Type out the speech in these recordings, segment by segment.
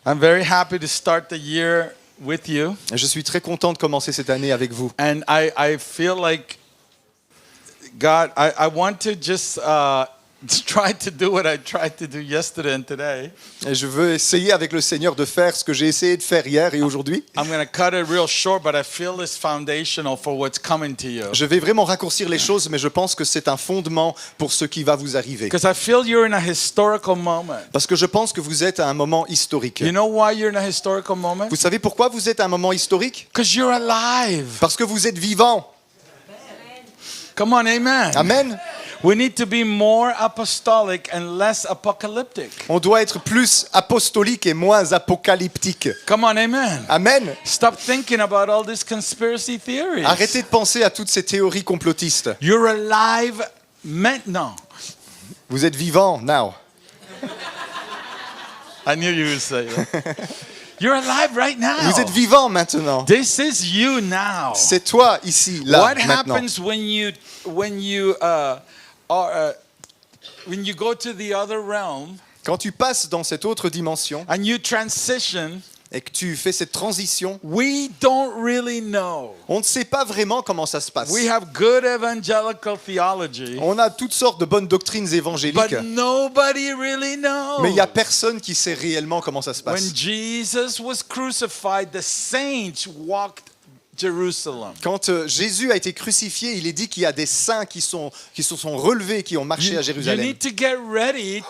I'm very happy to start the year with you. Et je suis très content de commencer cette année avec vous. And I feel like, God, I want to just try to do what I tried to do yesterday and today. Et je veux essayer avec le Seigneur de faire ce que j'ai essayé de faire hier et aujourd'hui. I'm going to cut it real short, but I feel it's foundational for what's coming to you. Je vais vraiment raccourcir les choses, mais je pense que c'est un fondement pour ce qui va vous arriver. Because I feel you're in a historical moment. Parce que je pense que vous êtes à un moment historique. You know why you're in a historical moment? Vous savez pourquoi vous êtes à un moment historique? Because you're alive. Parce que vous êtes vivant. Come on, amen. Amen. We need to be more apostolic and less apocalyptic. On doit être plus apostolique et moins apocalyptique. Come on, amen. Amen. Stop thinking about all these conspiracy theories. Arrêtez de penser à toutes ces théories complotistes. You're alive maintenant. Vous êtes vivant now. I knew you would say that. You're alive right now. Vous êtes vivant maintenant. This is you now. C'est toi ici, là, What maintenant. happens when you go to the other realm Quand tu passes dans cette autre dimension and you transition? et que tu fais cette transition, We don't really know. on ne sait pas vraiment comment ça se passe. We have good evangelical theology, On a toutes sortes de bonnes doctrines évangéliques, but nobody really knows. mais il n'y a personne qui sait réellement comment ça se When passe. Jesus was crucified, the saints walked Jerusalem. Quand Jésus a été crucifié, il est dit qu'il y a des saints qui se sont relevés, qui ont marché à You Jérusalem. need to get ready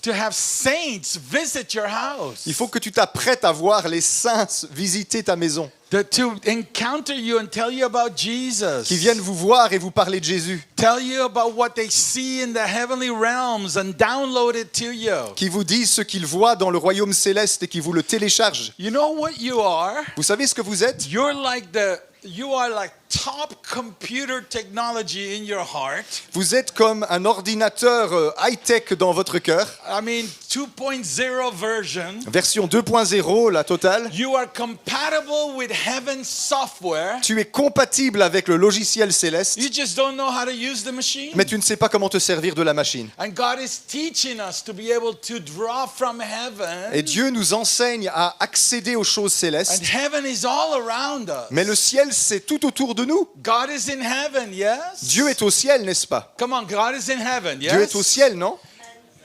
to have saints visit your house. Il faut que tu t'apprêtes à voir les saints visiter ta maison, To encounter you and tell you about Jesus. qui viennent vous voir et vous parler de Jésus, Tell you about what they see in the heavenly realms and download it to you. qui vous disent ce qu'ils voient dans le royaume céleste et qui vous le téléchargent. You know what you are? Vous savez ce que vous êtes? You are like top computer technology in your heart. Vous êtes comme un ordinateur high-tech dans votre cœur, I mean 2.0 version. version 2.0, la totale. You are compatible with heaven's software. Tu es compatible avec le logiciel céleste, You just don't know how to use the machine. mais tu ne sais pas comment te servir de la machine. And God is teaching us to be able to draw from heaven. Et Dieu nous enseigne à accéder aux choses And célestes, heaven is all around us. mais le ciel, c'est tout autour de nous. God is in heaven, yes? Dieu est au ciel, n'est-ce pas? Come on, God is in heaven, yes? Dieu est au ciel, non?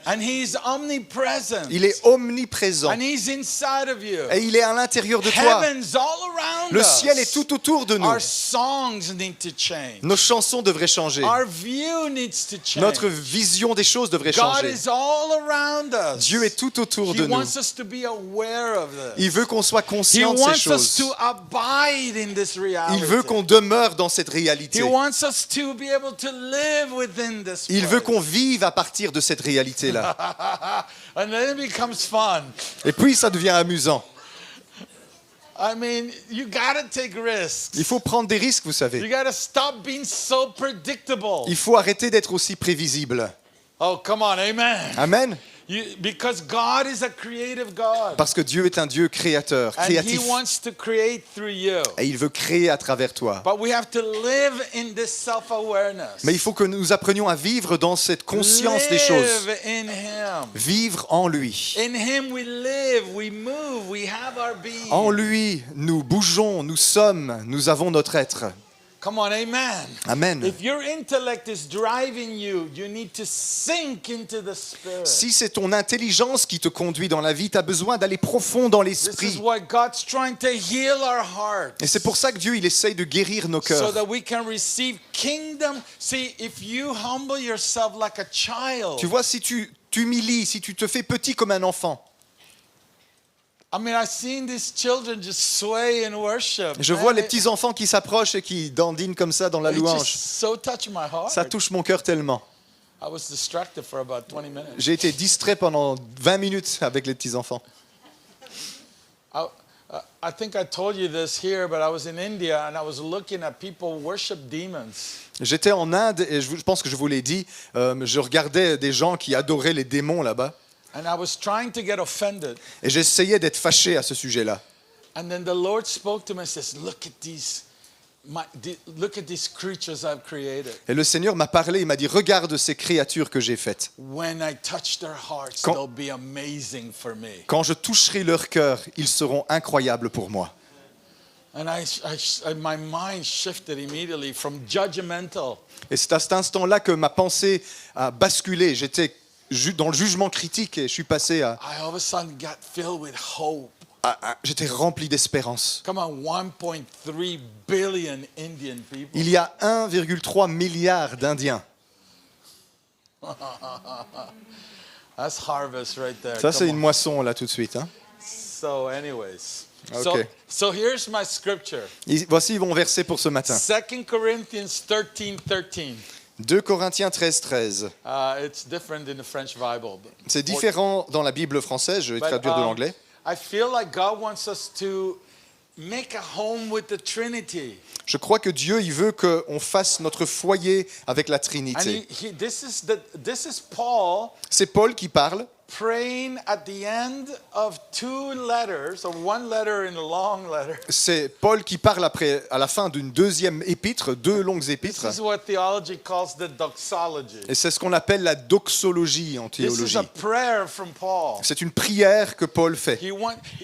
And He's omnipresent. Il est omniprésent. And He's inside of you. Et il est à l'intérieur de toi. Heaven's all around Le us. ciel est tout autour de nous. Our songs need to change. Nos chansons devraient changer. Our view needs to change. Notre vision des choses devrait God changer. is all around us. Dieu est tout autour He de nous. wants us to be aware of this. Il veut qu'on soit He conscient de ces wants us choses. to abide in this reality. Il veut qu'on demeure dans cette réalité. He wants us to be able to live within this Il veut place. qu'on vive à partir de cette réalité-là. And then it becomes fun. Et puis ça devient amusant. I mean, you gotta take risks. Il faut prendre des risques, vous You savez. gotta stop being so predictable. Il faut arrêter d'être aussi prévisible. Oh, come on, amen. Amen. Because God is a creative God. Parce que Dieu est un Dieu créateur, And He créatif. wants to create through you. Et il veut créer à travers toi. But we have to live in this self-awareness. Mais il faut que nous apprenions à vivre dans cette conscience des choses. Live in Him. Vivre en lui. In Him we live, we move, we have our being. En lui, nous bougeons, nous sommes, nous avons notre être. Come on, amen. Amen. If your intellect is driving you, you need to sink into the Spirit. Si c'est ton intelligence qui te conduit dans la vie, tu as besoin d'aller profond dans This is l'esprit. why God's trying to heal our hearts. Et c'est pour ça que Dieu, il essaye de guérir nos So cœurs. that we can receive kingdom. See, if you humble yourself like a child. Tu vois, si tu t'humilies, si tu te fais petit comme un enfant. I mean, I've seen these children just sway in worship. Je Man, vois les petits enfants qui s'approchent et qui dandinent comme ça dans la it just louange. so touched my heart. Ça touche mon cœur tellement. I was distracted for about 20 minutes. J'ai été distrait pendant 20 minutes avec les petits enfants. I think I told you this here, but I was in India and I was looking at people worship demons. J'étais en Inde et je pense que je vous l'ai dit, je regardais des gens qui adoraient les démons là-bas And I was trying to get offended. et j'essayais d'être fâché à ce sujet-là. And then the Lord spoke to me and says, look at these look at these creatures I've created. Et le Seigneur m'a parlé, il m'a dit, regarde ces créatures que j'ai faites. When I touch their hearts, Quand- they'll be amazing for me. Quand je toucherai leur cœur, ils seront incroyables pour moi. And my mind shifted immediately from judgmental. Et c'est à cet instant-là que ma pensée a basculé. J'étais dans le jugement critique et je suis passé à... I all of a sudden got filled with hope. J'étais rempli d'espérance. Come on, 1.3 billion Indian people. Il y a 1,3 milliard d'Indiens. That's harvest right there. Ça, c'est Come une on. moisson, là, tout de suite. Hein. So, anyways. Okay. So here's my scripture. Voici mon verset pour ce matin. 2 Corinthians 13:13. 2 Corinthiens 13, 13. It's different in the French Bible. C'est différent dans la Bible française, je vais traduire de l'anglais. I feel like God wants us to make a home with the Trinity. Je crois que Dieu, il veut qu'on fasse notre foyer avec la And Trinité. this is Paul C'est Paul qui parle. praying at the end of two letters, or one letter in a long letter. C'est Paul qui parle après, à la fin d'une deuxième épître, deux longues This épîtres. is what theology calls the doxology. Et c'est ce qu'on appelle la doxologie en This is théologie. a prayer from Paul. C'est une prière que Paul fait.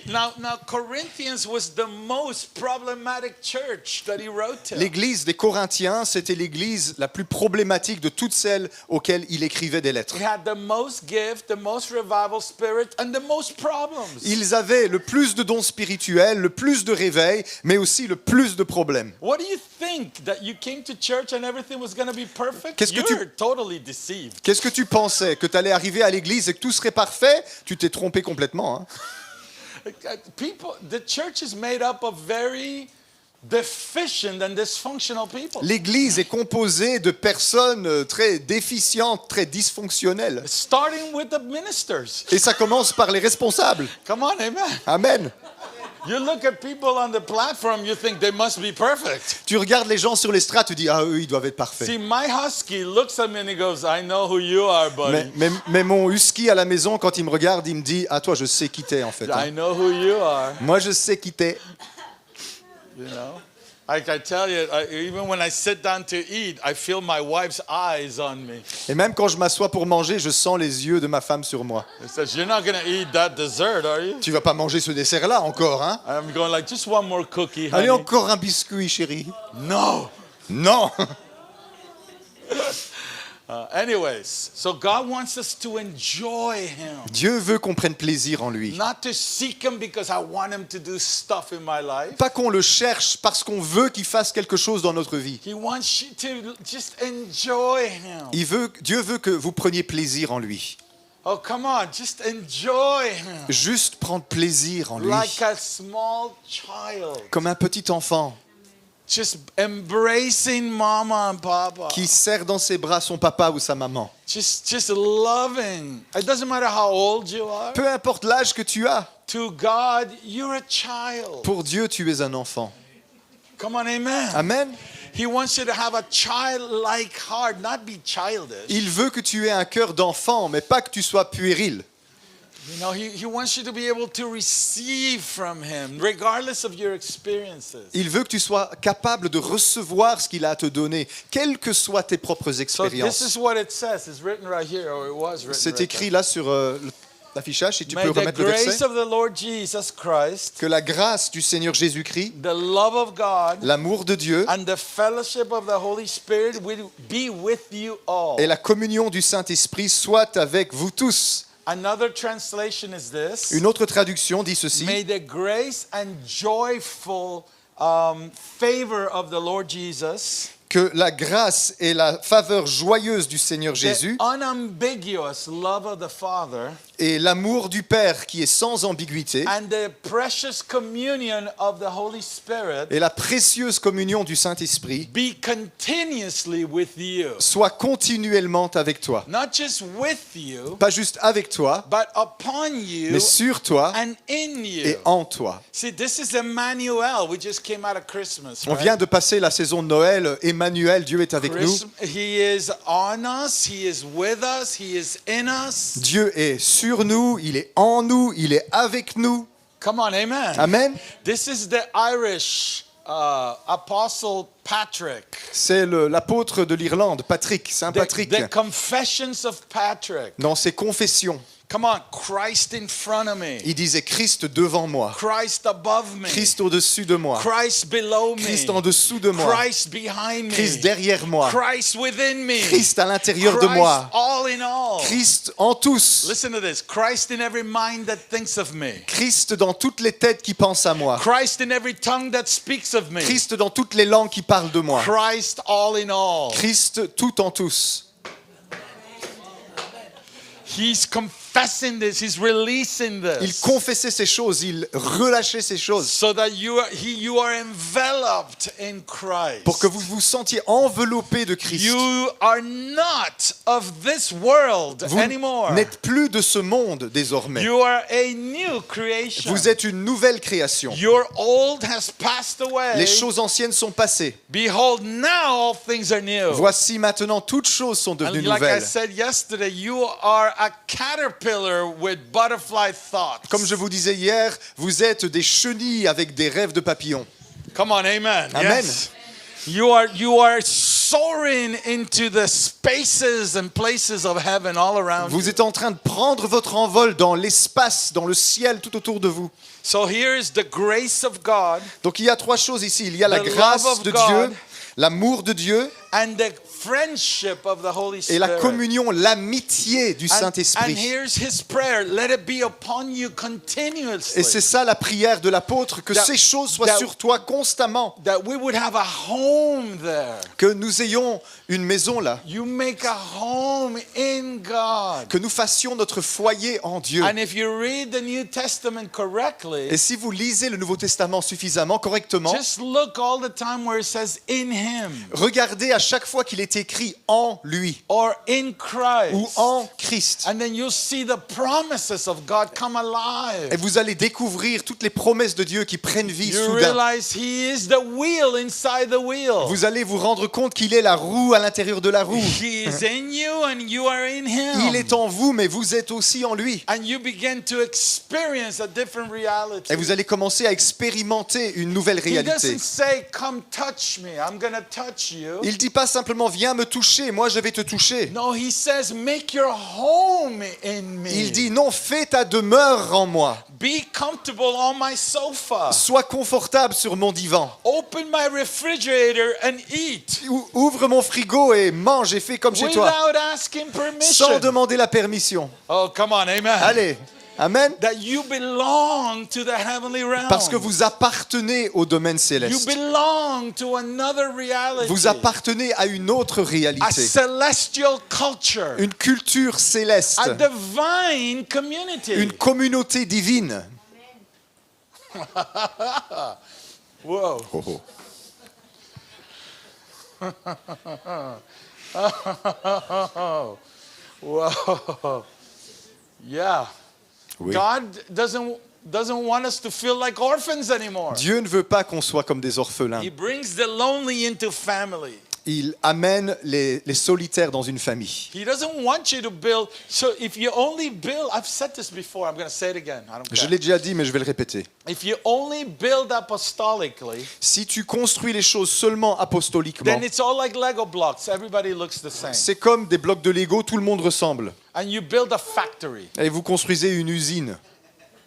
Now Corinthians was the most problematic church that he wrote to. L'église des Corinthiens, c'était l'église la plus problématique de toutes celles auxquelles il écrivait des lettres. He had the most gift, the most revival spirit, and the most problems. Ils avaient le plus de dons spirituels, le plus de réveil, mais aussi le plus de problèmes. What do you think, that you came to church and everything was going to be perfect? Qu'est-ce que You're totally deceived. Qu'est-ce que tu pensais? Que tu allais arriver à l'église et que tout serait parfait? Tu t'es trompé complètement. Hein? The church is made up of very deficient and dysfunctional people. L'église est composée de personnes très déficientes, très dysfonctionnelles. Starting with the ministers. Et ça commence par les responsables. Come on, amen. Amen. You look at people on the platform, you think they must be perfect. Tu regardes les gens sur l'estrade, tu dis, ah, eux, ils doivent être parfaits. See, my husky looks at me and he goes, I know who you are, buddy. Mais mon husky à la maison, quand il me regarde, il me dit, ah, toi, je sais qui t'es, en fait. Hein. I know who you are. Moi, je sais qui t'es. You know? Like I tell you, even when I sit down to eat, I feel my wife's eyes on me. Et même quand je m'assois pour manger, je sens les yeux de ma femme sur moi. It says, you're not going to eat that dessert, are you? Tu vas pas manger ce dessert-là encore, hein? I'm going like, just one more cookie, honey. Allez, encore un biscuit, chérie. No. Non. Anyways, so God wants us to enjoy Him. Dieu veut qu'on prenne plaisir en lui. Not to seek Him because I want Him to do stuff in my life. Pas qu'on le cherche parce qu'on veut qu'il fasse quelque chose dans notre vie. He wants you to just enjoy Him. Dieu veut que vous preniez plaisir en lui. Oh, come on, just enjoy Him. Juste prendre plaisir en lui. Like a small child. Comme un petit enfant Just embracing mama and papa. qui serre dans ses bras son papa ou sa maman. Just loving. It doesn't matter how old you are. Peu importe l'âge que tu as, To God, you're a child. pour Dieu, tu es un enfant. Come on, amen. Amen. He wants you to have a childlike heart, not be childish. Il veut que tu aies un cœur d'enfant, mais pas que tu sois puéril. You know, he wants you to be able to receive from Him, regardless of your experiences. Il veut que tu sois capable de recevoir ce qu'il a à te donner, quelles que soient tes propres So this expériences. is what it says. It's written right here, or it was written. C'est right écrit there. là sur l'affichage, si tu May peux the remettre le grace verset. of the Lord Jesus Christ, Que la grâce du Seigneur Jésus-Christ, the love of God, l'amour de Dieu and the fellowship of the Holy Spirit will be with you all. et la communion du Saint-Esprit soient avec vous tous. Another translation is this. Une autre traduction dit ceci. May the grace and joyful favor of the Lord Jesus, Que la grâce et la faveur joyeuse du Seigneur Jésus the unambiguous love of the Father, et l'amour du Père qui est sans ambiguïté and the precious communion of the Holy Spirit et la précieuse communion du Saint-Esprit be continuously with you. soient continuellement avec toi. Not just with you, Pas juste avec toi, but upon you mais sur toi and in et you. en toi. See, this is Emmanuel. We just came out of Christmas. On Right? vient de passer la saison de Noël. Emmanuel, Dieu est avec nous. He is on us. He is with us. He is in us. Dieu est sur nous, il est en nous, il est avec nous. Come on, amen. Amen. This is the Irish Apostle Patrick. C'est l'apôtre de l'Irlande, Patrick, Saint Patrick. The Confessions of Patrick. Dans ses confessions, Come on, Christ in front of me. il disait Christ devant moi, Christ above me. Christ au-dessus de moi, Christ below me. Christ en dessous de moi, Christ behind me. Christ derrière moi, Christ within me. Christ à l'intérieur de Christ moi, all in all. Christ en tous, Listen to this. Christ in every mind that thinks of me. Christ dans toutes les têtes qui pensent à moi, Christ in every tongue that speaks of me. Christ dans toutes les langues qui parlent de moi, Christ all in all. Christ tout en tous. He's confessing this. He's releasing Il this. confessait ces choses, il relâchait ces choses So that you are enveloped in Christ. pour que vous vous sentiez enveloppé de Christ. You are not of this world Vous anymore. n'êtes plus de ce monde désormais. You are a new creation. Vous êtes une nouvelle création. Your old has passed away. Les choses anciennes sont passées. Behold, now all things are new. Voici maintenant toutes choses sont devenues And like I nouvelles. said yesterday, you are a caterpillar with butterfly thoughts. Comme je vous disais hier, vous êtes des chenilles avec des rêves de papillons. Come on, amen. Amen. Yes. You are soaring into the spaces and places of heaven all around Vous you. êtes en train de prendre votre envol dans l'espace, dans le ciel tout autour de vous. So here is the grace of God Donc il y a trois choses ici. Il y a la The grâce love of de God. Dieu, l'amour de Dieu and the friendship of the Holy et Spirit. la communion, l'amitié du And Saint-Esprit. here's his prayer, let it be upon you continuously. Et c'est ça la prière de l'apôtre, que That- ces choses soient that- sur toi constamment, That we would have a home there. que nous ayons une maison là, You make a home in God. que nous fassions notre foyer en Dieu. And if you read the New Testament correctly, Et si vous lisez le Nouveau Testament suffisamment, correctement, just look all the time where it says in him regardez à chaque fois qu'il est écrit en lui or in Christ. ou en Christ. And then you'll see the promises of God come Et alive. vous allez découvrir toutes les promesses de Dieu qui prennent vie You soudain. realize he is the wheel inside the wheel. Vous allez vous rendre compte qu'il est la roue à l'intérieur de la roue. He is in you and you are in him. Il est en vous, mais vous êtes aussi en lui. And you begin to experience a different reality. Et vous allez commencer à expérimenter une nouvelle He réalité. doesn't say, come touch me, I'm going to touch you. Il ne dit pas simplement viens me toucher, moi je vais te toucher. No, he says, make your home in me. Il dit non, fais ta demeure en moi. Be comfortable on my sofa. Sois confortable sur mon divan. Open my refrigerator and eat. Ouvre mon frigo et mange et fais comme chez toi. Without asking Sans permission. demander la permission. Oh, come on, amen. Allez, amen. That you belong to the heavenly realm. Parce que vous appartenez au domaine You céleste. belong to another reality. Vous appartenez à une autre A réalité. celestial culture. Une culture céleste. A divine community. Une communauté divine. Whoa. Oh, oh. Whoa. Yeah. Oui. God doesn't want us to feel like orphans anymore. Dieu ne veut pas qu'on soit comme des orphelins. He brings the lonely into family. Il amène les solitaires dans une famille. He doesn't want you to build. So if you only build, I've said this before, I'm going to say it again. I don't Je care. l'ai déjà dit, mais je vais le répéter. If you only build apostolically, Si tu construis les choses seulement apostoliquement, then it's all like Lego blocks. Everybody looks the same. c'est comme des blocs de Lego, tout le monde ressemble. And you build a factory. Et vous construisez une usine.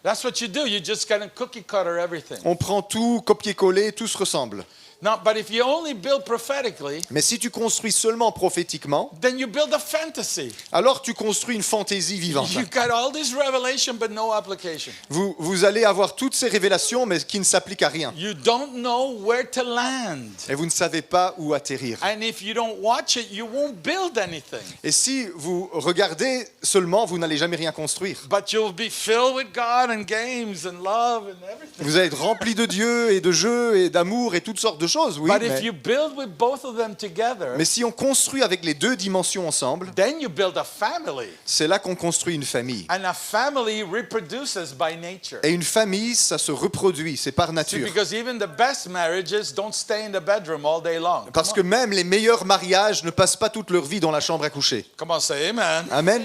That's what you do. You just kind of cookie cutter everything. On prend tout, copier-coller, tout se ressemble. Now, but if you only build prophetically, Mais si tu construis seulement prophétiquement, then you build a fantasy. alors tu construis une fantaisie vivante. You got all this revelation, but no application. Vous allez avoir toutes ces révélations, mais qui ne s'appliquent à rien. You don't know where to land. Et vous ne savez pas où atterrir. And if you don't watch it, you won't build anything. Et si vous regardez seulement, vous n'allez jamais rien construire. But you'll be filled with God and games and love and everything. Vous allez être rempli de Dieu et de jeux et d'amour et toutes sortes de choses, oui. But if you build with both of them together, Mais si on construit avec les deux dimensions ensemble, then you build a family. c'est là qu'on construit une famille. And a family reproduces by nature. Et une famille, ça se reproduit, c'est par See, nature. because even the best marriages don't stay in the bedroom all day long. Parce que même les meilleurs mariages ne passent pas toute leur vie dans la chambre à coucher. Come on, say amen. Amen.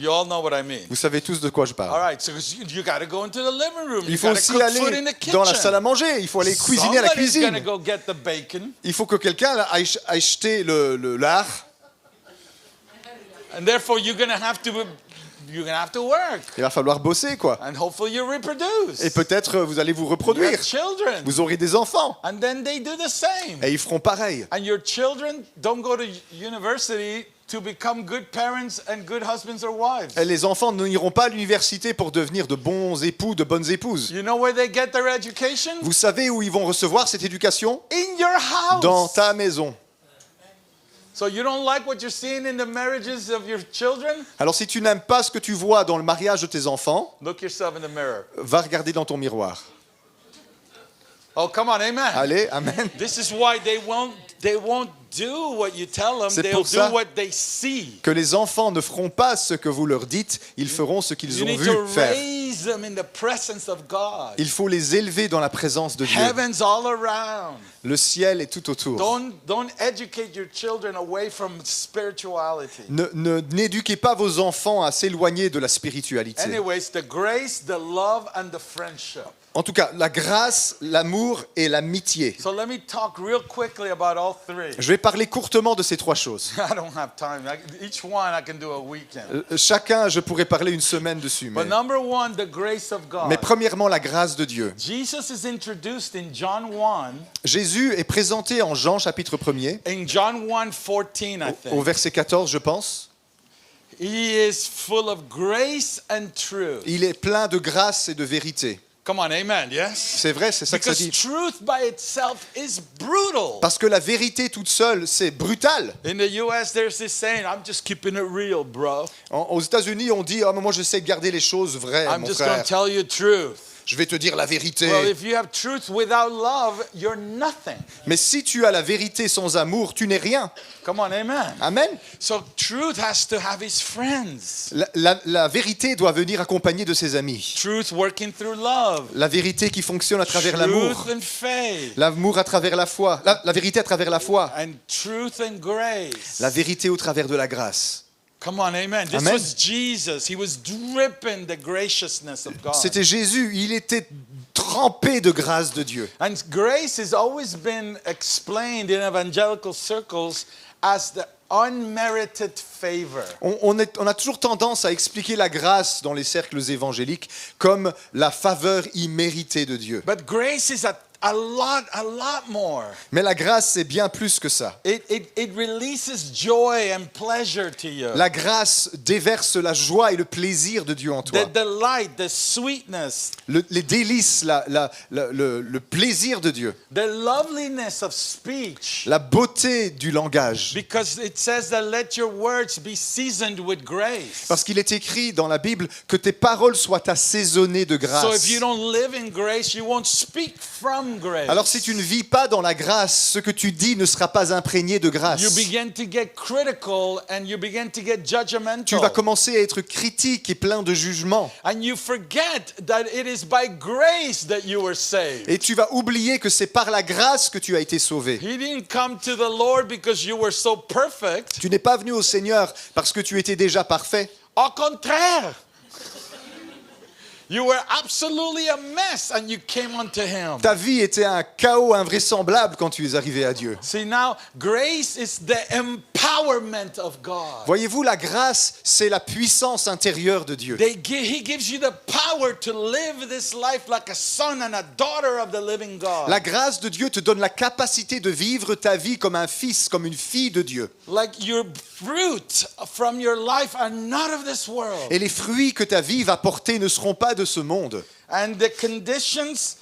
You all know what I mean. Vous savez tous de quoi je All parle. right, so you got to go into the living room. Il You faut got to aussi cook food in aller the kitchen. dans la salle à manger, il faut aller cuisiner à la Somebody's going to cuisine. go get the bacon. Il faut que quelqu'un aille acheter le lard. And therefore, you're going to have to work. Il va falloir bosser, quoi. And hopefully you reproduce. Et peut-être vous allez vous You reproduire. have children. Vous aurez des enfants. And then they do the same. Et ils feront pareil. And your children don't go to university to become good parents and good husbands or wives. Et les enfants n'iront pas à l'université pour devenir de bons époux, de bonnes épouses. You know where they get their education? Vous savez où ils vont recevoir cette éducation? In your house. Dans ta maison. So you don't like what you're seeing in the marriages of your children? Alors si tu n'aimes pas ce que tu vois dans le mariage de tes enfants, Look yourself in the mirror. va regarder dans ton miroir. Oh, come on, amen. Allez, amen. This is why they won't do what you tell them. C'est They'll pour ça do what they see. Que les enfants ne feront pas ce que vous leur dites, ils feront ce qu'ils You ont need vu to faire. raise them in the presence of God. Il faut les élever dans la présence de Dieu. Heaven's all around. Le ciel est tout autour. Don't educate your children away from spirituality. N'éduquez pas vos enfants à s'éloigner de la spiritualité. Anyways, the grace, the love, and the friendship. En tout cas, la grâce, l'amour et l'amitié. So let me talk real quickly about all three. Je vais parler courtement de ces trois choses. I don't have time. Each one I can do a weekend. Chacun, je pourrais parler une semaine dessus. But number one, the grace of God. Mais premièrement, la grâce de Dieu. Jesus is introduced in John 1. Jésus est présenté en Jean chapitre 1er, In John 1:14, I au think. verset 14, je pense. He is full of grace and truth. Il est plein de grâce et de vérité. Come on, amen, yes? C'est vrai, c'est ça que ça Because dit. truth by itself is brutal. Parce que la vérité toute seule, c'est brutal. In the US, there's this saying, I'm just keeping it real, bro. Aux États-Unis, on dit, moi je sais garder les choses vraies, I'm mon just going frère. to tell you truth. Je vais te dire la vérité. Well, if you have truth without love, you're nothing. Mais si tu as la vérité sans amour, tu n'es rien. Come on, amen. Amen. So truth has to have his friends. La vérité doit venir accompagnée de ses amis. Truth working through love. La vérité qui fonctionne à travers l'amour. Truth and faith. L'amour à travers la foi. La vérité à travers la foi. And truth and grace. La vérité au travers de la grâce. Come on, amen. This Amen. was Jesus. He was dripping the graciousness of God. C'était Jésus. Il était trempé de grâce de Dieu. And grace has always been explained in evangelical circles as the unmerited favor. On a toujours tendance à expliquer la grâce dans les cercles évangéliques comme la faveur imméritée de Dieu. But grace is a lot more. Mais la grâce, c'est bien plus que ça. It releases joy and pleasure to you. La grâce déverse la joie et le plaisir de Dieu en toi. The delight, the sweetness, Les délices, le plaisir de Dieu. the loveliness of speech. La beauté du langage. Because it says that let your words be seasoned with grace. Parce qu'il est écrit dans la Bible que tes paroles soient assaisonnées de So grâce. if you don't live in grace, you won't speak from grace. Alors si tu ne vis pas dans la grâce, ce que tu dis ne sera pas imprégné de grâce. You begin to get critical and you begin to get judgmental. Tu vas commencer à être critique et plein de jugement. And you forget that it is by grace that you were saved. Et tu vas oublier que c'est par la grâce que tu as été sauvé. He didn't come to the Lord because you were so perfect. Tu n'es pas venu au Seigneur parce que tu étais déjà parfait. Au contraire. You were absolutely a mess and you came unto him. Ta vie était un chaos invraisemblable quand tu es arrivé à Dieu. See now, grace is the empowerment of God. Voyez-vous, la grâce, c'est la puissance intérieure de Dieu. He gives you the power to live this life like a son and a daughter of the living God. La grâce de Dieu te donne la capacité de vivre ta vie comme un fils, comme une fille de Dieu. Like your fruit from your life are not of this world. Et les fruits que ta vie va porter ne seront pas de ce monde. And the conditions,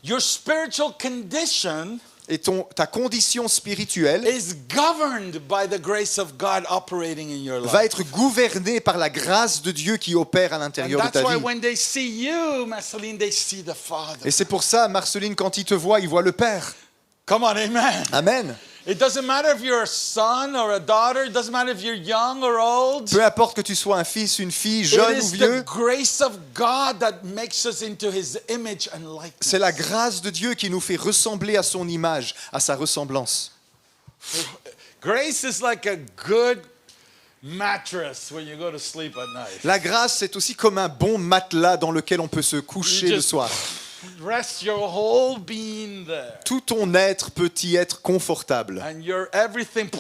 your spiritual condition Et ta condition spirituelle is governed by the grace of God operating in your life. va être gouvernée par la grâce de Dieu qui opère à And l'intérieur de that's ta why vie. when they see you, Marceline, they see the Father. Et c'est pour ça, Marceline, quand il te voit, il voit le Père. Come on, amen. Amen. It doesn't matter if you're a son or a daughter. It doesn't matter if you're young or old. Peu importe que tu sois un fils, une fille, It jeune ou is the vieux, grace of God that makes us into His image and likeness. c'est la grâce de Dieu qui nous fait ressembler à son image, à sa ressemblance. Grace is like a good mattress when you go to sleep at night. La grâce, c'est aussi comme un bon matelas dans lequel on peut se coucher You le just- soir. Rest your whole being there. Tout ton être peut y être confortable. And your everything,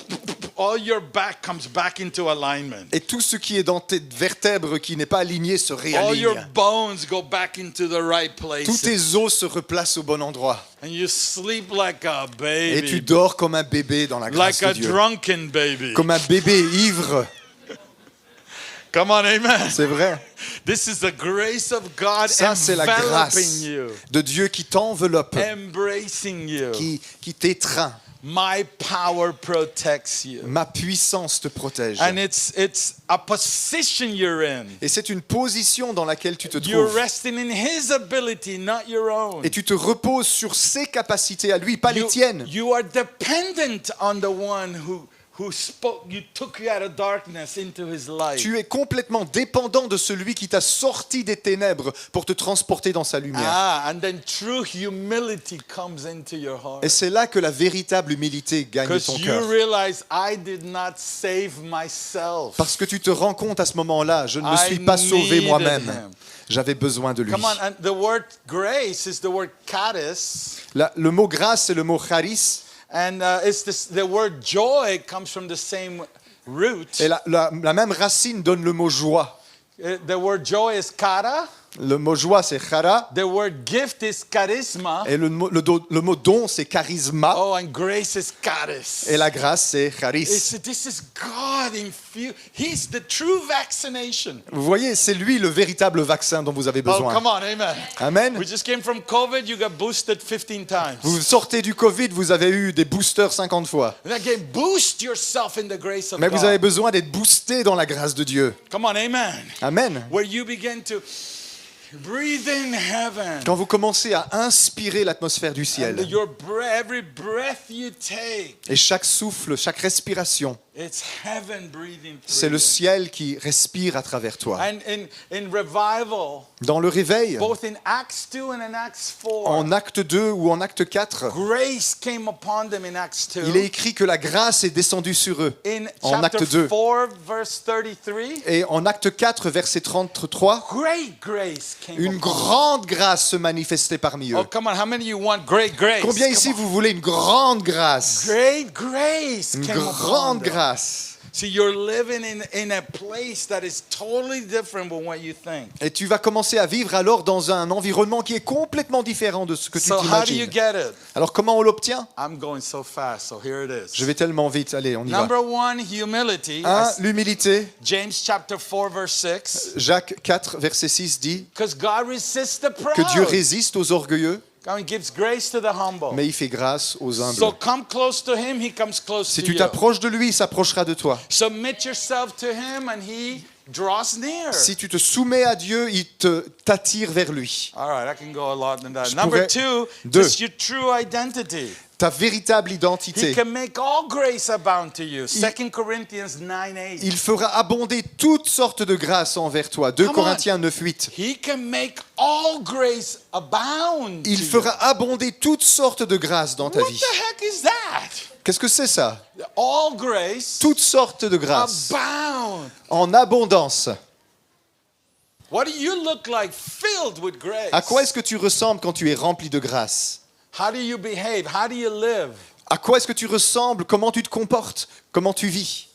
all your back comes back into alignment. Et tout ce qui est dans tes vertèbres qui n'est pas aligné se All your réaligne. bones go back into the right Tous place. tes os se replacent au bon endroit. And you sleep like a Et tu baby. dors comme un bébé dans la grâce Like a de Dieu. drunken baby. Comme un bébé ivre. Come on, amen. C'est vrai. This is the grace of God Ça, c'est la grâce enveloping you, de Dieu qui t'enveloppe, embracing you. qui t'étreint. My power protects you. Ma puissance te protège. And it's a position you're in. Et c'est une position dans laquelle tu te You're trouves. resting in His ability, not your own. Et tu te reposes sur ses capacités à lui, pas les tiennes. You are dependent on the one who spoke, you took you out of darkness into His light. Tu es complètement dépendant de celui qui t'a sorti des ténèbres pour te transporter dans sa lumière. And then true humility comes into your heart. Et c'est là que la véritable humilité gagne Because ton you cœur. realize I did not save myself. Parce que tu te rends compte à ce moment-là, je ne me I suis pas sauvé needed moi-même. him. J'avais besoin de lui. Come on, and the word grace is the word charis. Le mot grâce, c'est le mot charis. And the word joy comes from the same root. Et la même racine donne le mot joie. The word joy is kara. Le mot joie, c'est chara. The word gift is charisma. Et le mot don, c'est charisma. Oh, and grace is charis. Et la grâce, c'est charis. This is God infused. He's the true vaccination. Vous voyez, c'est lui le véritable vaccin dont vous avez Oh, besoin. come on, amen. Amen. We just came from COVID. You got boosted 15 times. Vous sortez du Covid, vous avez eu des boosters 50 fois. And again, boost yourself in the grace of Mais vous avez God. besoin d'être boosté dans la grâce de Dieu. Come on, amen. Amen. Where you begin to breathe in heaven. Quand vous commencez à inspirer l'atmosphère du And ciel, every breath you take, et chaque souffle, chaque respiration, it's heaven breathing c'est through le you. ciel qui respire à travers toi. And in revival, Dans le réveil, both in Acts 2 and in Acts 4, en acte 2 ou en acte 4, grace came upon them in Acts 2. il est écrit que la grâce est descendue sur eux. In En chapter acte 2. 4, verse 33, Et en acte 4, verset 33, great grace came une upon them. grande grâce se manifestait parmi eux. Oh, come on, how many of you want great grace? Combien Come ici on. vous voulez une grande grâce? Great grace Une came upon grande them. grâce. See, you're living in a place that is totally different from what you think. Et tu vas commencer à vivre alors dans un environnement qui est complètement différent de ce que tu So how do you t'imagines. get it? Alors comment on l'obtient? I'm going so fast, so here it is. Je vais tellement vite, allez, on y va. Number one, humility. 1. L'humilité. James chapter 4, verse 6. Jacques 4, verset 6 dit Because God resists the proud. que Dieu résiste aux orgueilleux, God gives grace to the humble. mais il fait grâce aux humbles. So come close to Him, He comes close Si to tu you. t'approches de lui, il s'approchera de toi. Submit yourself to Him and He draws near. Si tu te soumets à Dieu, il t'attire vers lui. All right, I can go a lot than that. Je Number pourrais- 2, Deux. just your true identity. Ta véritable He identité. can make all grace abound to you. 2 Corinthians 9:8. Il fera abonder toutes sortes de grâces envers toi. 2 Come on. Corinthiens 9, 8. He can make all grace abound. Il to fera abonder toutes sortes de grâces dans you. ta What vie. the heck is that? Qu'est-ce que c'est ça? All grace Toutes sortes de grâces abound. en abondance. What do you look like filled with grace? À quoi est-ce que tu ressembles quand tu es rempli de grâce? How do you behave? How do you live? À quoi est-ce que tu ressembles? Comment tu te comportes? Comment tu vis?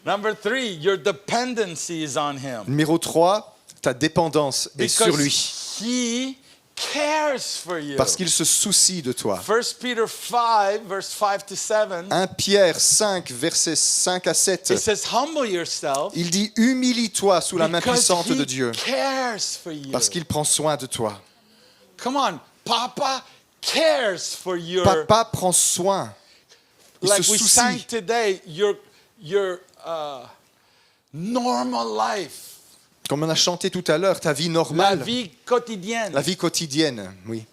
Number 3, your dependency is on Him. Numéro 3, ta dépendance est sur lui. He cares for you. Parce qu'il se soucie de toi. 1 Peter 5, verse 5 to 7, 1 Pierre 5, versets 5 à 7. it says, humble yourself Il dit, humilie-toi sous la main because puissante de He Dieu. cares for you. Parce qu'il prend soin de toi. Come on, Papa cares for your, Papa prend soin. Il like se we sang soucie. today, your normal life, Comme on a chanté tout à l'heure, ta vie la normale. vie quotidienne. La vie quotidienne, oui.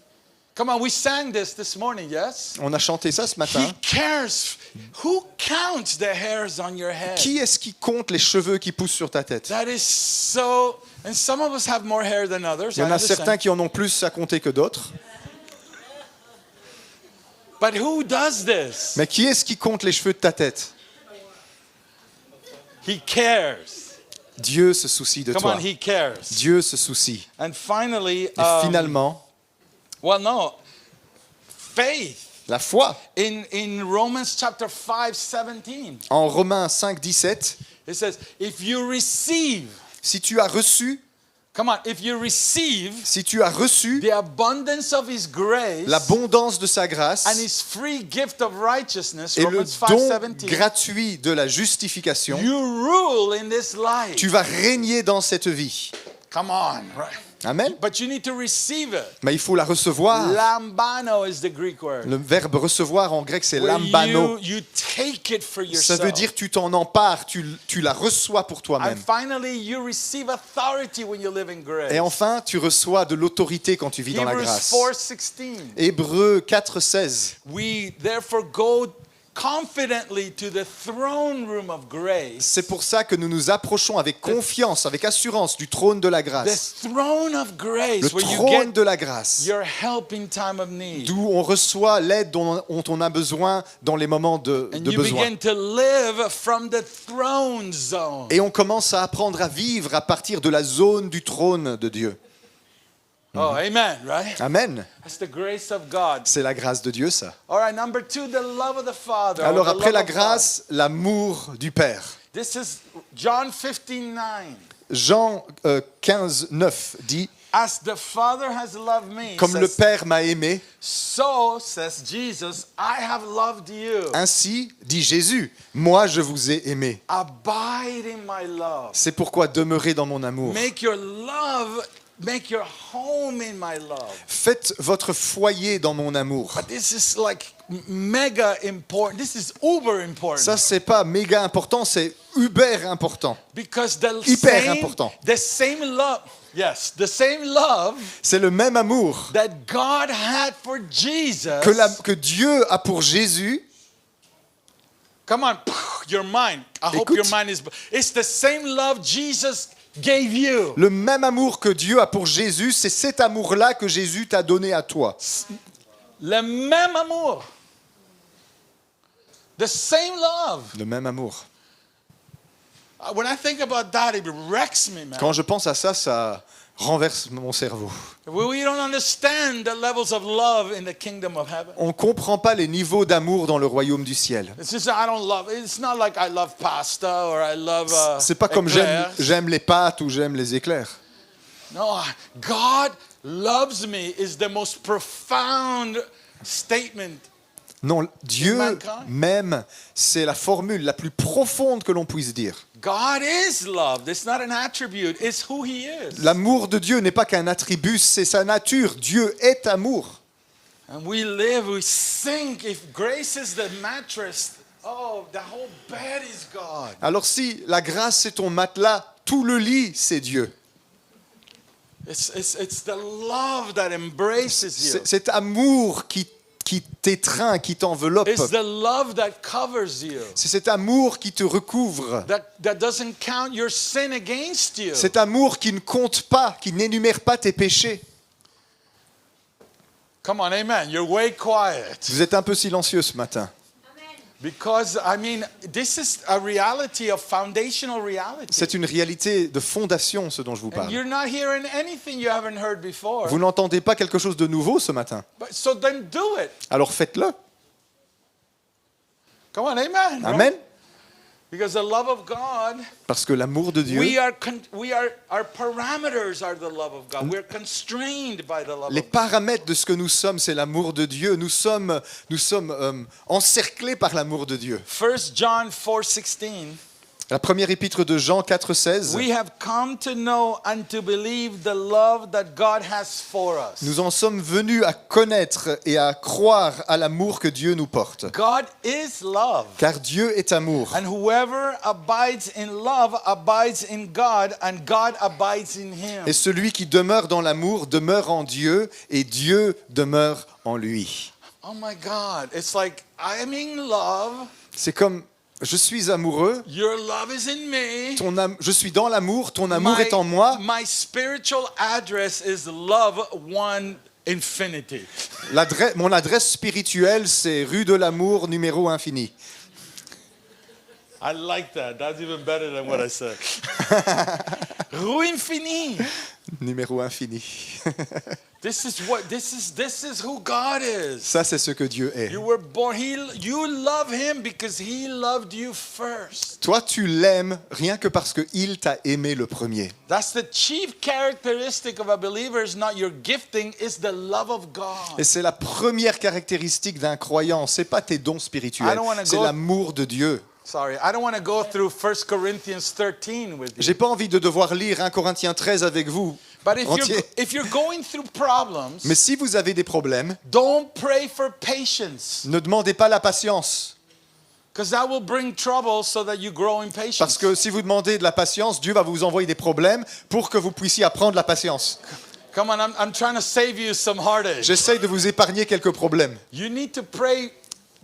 Come on, we sang this morning, yes? On a chanté ça ce matin. He cares. Who counts the hairs on your head? Qui est-ce qui compte les cheveux qui poussent sur ta tête? That is so. And some of us have more hair than others. Il y en I a understand. certains qui en ont plus à compter que d'autres. But who does this? Mais qui est-ce qui compte les cheveux de ta tête? He cares. Dieu se soucie de Come toi. on, he cares. Dieu se soucie. And finally, Et finalement, faith. la foi. In Romans chapter 5:17, En Romains 5, 17, it says, if you receive, si tu as reçu si tu as reçu the abundance of his grace l'abondance de sa grâce and his free gift of righteousness, et le Romans don 5:17, gratuit de la justification, you rule in this life. tu vas régner dans cette vie. Come on, right? Amen. But you need to receive it. Mais il faut la recevoir. Lambano is the Greek word. Le verbe recevoir en grec, c'est Where lambano. you take it for Ça yourself. veut dire tu t'en empares, tu la reçois pour And toi-même. finally, you receive authority when you live in grace. Et enfin, tu reçois de l'autorité quand tu vis dans la Hebrews grâce. 4:16. Hébreux 4, 16. We therefore go confidently to the throne room of grace. C'est pour ça que nous nous approchons avec confiance, avec assurance du trône de la The grâce. throne of grace Le where you trône get de la grâce, your help in time of need. d'où on reçoit l'aide dont on a besoin dans les moments de And you besoin. begin to live from the throne zone. Et on commence à apprendre à vivre à partir de la zone du trône de Dieu. Oh, amen, right? Amen. That's the grace of God. C'est la grâce de Dieu, ça. All right, number 2, the love of the Father. Alors or the après love la of God. grâce, l'amour du Père. This is John 15:9. Jean 15, 9 dit As the Father has loved me, « Comme le says, Père m'a aimé, so, says Jesus, I have loved you. ainsi, dit Jésus, moi je vous ai aimé. Abide in my love. C'est pourquoi demeurez dans mon amour. Make your home in my love. Faites votre foyer dans mon amour. But this is like mega important. This is uber important. Ça, c'est pas méga important, c'est uber important. Because Hyper important. the same love, yes, the same love C'est le même amour that God had for Jesus. que Dieu a pour Jésus. Come on, your mind. I hope Écoute. your mind is. It's the same love Jesus gave you. Le même amour que Dieu a pour Jésus, c'est cet amour-là que Jésus t'a donné à toi. Le même amour. The same love. Le même amour. When I think about that, it wrecks me, man. Quand je pense à ça, ça renverse mon cerveau. We don't understand the levels of love in the kingdom of heaven. On ne comprend pas les niveaux d'amour dans le royaume du ciel. It's just I don't love. It's not like I love pasta or I love. C'est pas comme éclairs. j'aime les pâtes ou j'aime les éclairs. No, God loves me is the most profound statement. Non, Dieu mankind. m'aime, c'est la formule la plus profonde que l'on puisse dire. God is love. It's not an attribute. It's who He is. L'amour de Dieu n'est pas qu'un attribut, c'est sa nature. Dieu est amour. And we live, we think. If grace is the mattress, oh, the whole bed is God. Alors si la grâce c'est ton matelas, tout le lit c'est Dieu. It's the love that embraces you. C'est cet amour qui t'étreint, qui t'enveloppe. It's the love that covers you. C'est cet amour qui te recouvre. That doesn't count your sin against you. Cet amour qui ne compte pas, qui n'énumère pas tes péchés. Come on, amen. You're way quiet. Vous êtes un peu silencieux ce matin. Because, I mean, this is a reality of foundational reality. C'est une réalité de fondation, ce dont je vous And parle. you're not hearing anything you haven't heard before. Vous n'entendez pas quelque chose de nouveau ce matin. So then do it. Alors faites-le. Come on, amen. Amen. Because the love of God, Parce que l'amour de Dieu, our parameters are the love of God. We're constrained by the love les of God. paramètres de ce que nous sommes, c'est l'amour de Dieu. Nous sommes encerclés par l'amour de Dieu. 1 John 4:16. La première épître de Jean 4,16. We have come to know and to believe the love that God has for us. Nous en sommes venus à connaître et à croire à l'amour que Dieu nous porte. God is love. Car Dieu est amour. And whoever abides in love abides in God and God abides in him. Et celui qui demeure dans l'amour demeure en Dieu et Dieu demeure en lui. Oh my God, it's like I'm in love. C'est comme je suis amoureux, Your love is in me. je suis dans l'amour, ton amour est en moi. My spiritual address is love one infinity. Mon adresse spirituelle, c'est rue de l'amour numéro infini. I like that. That's even better than what I said. Rue infini. Numéro infini. This is who God is. Ça, c'est ce que Dieu est. You were born. You love Him because He loved you first. Toi, tu l'aimes rien que parce qu'il t'a aimé le premier. That's the chief characteristic of a believer. Is not your gifting, it's the love of God. Et c'est la première caractéristique d'un croyant. C'est pas tes dons I spirituels, don't wanna c'est go- l'amour de Dieu. Sorry, I don't want to go through 1 Corinthians 13 with you. J'ai pas envie de devoir lire 1 Corinthiens 13 avec vous But entier. if you're going through problems, Mais si vous avez des problèmes, don't pray for patience, ne demandez pas la patience. because that will bring trouble so that you grow in patience. Parce que si vous demandez de la patience, Dieu va vous envoyer des problèmes pour que vous puissiez apprendre la patience. Come on, I'm trying to save you some heartache. J'essaye de vous épargner quelques problèmes. You need to pray,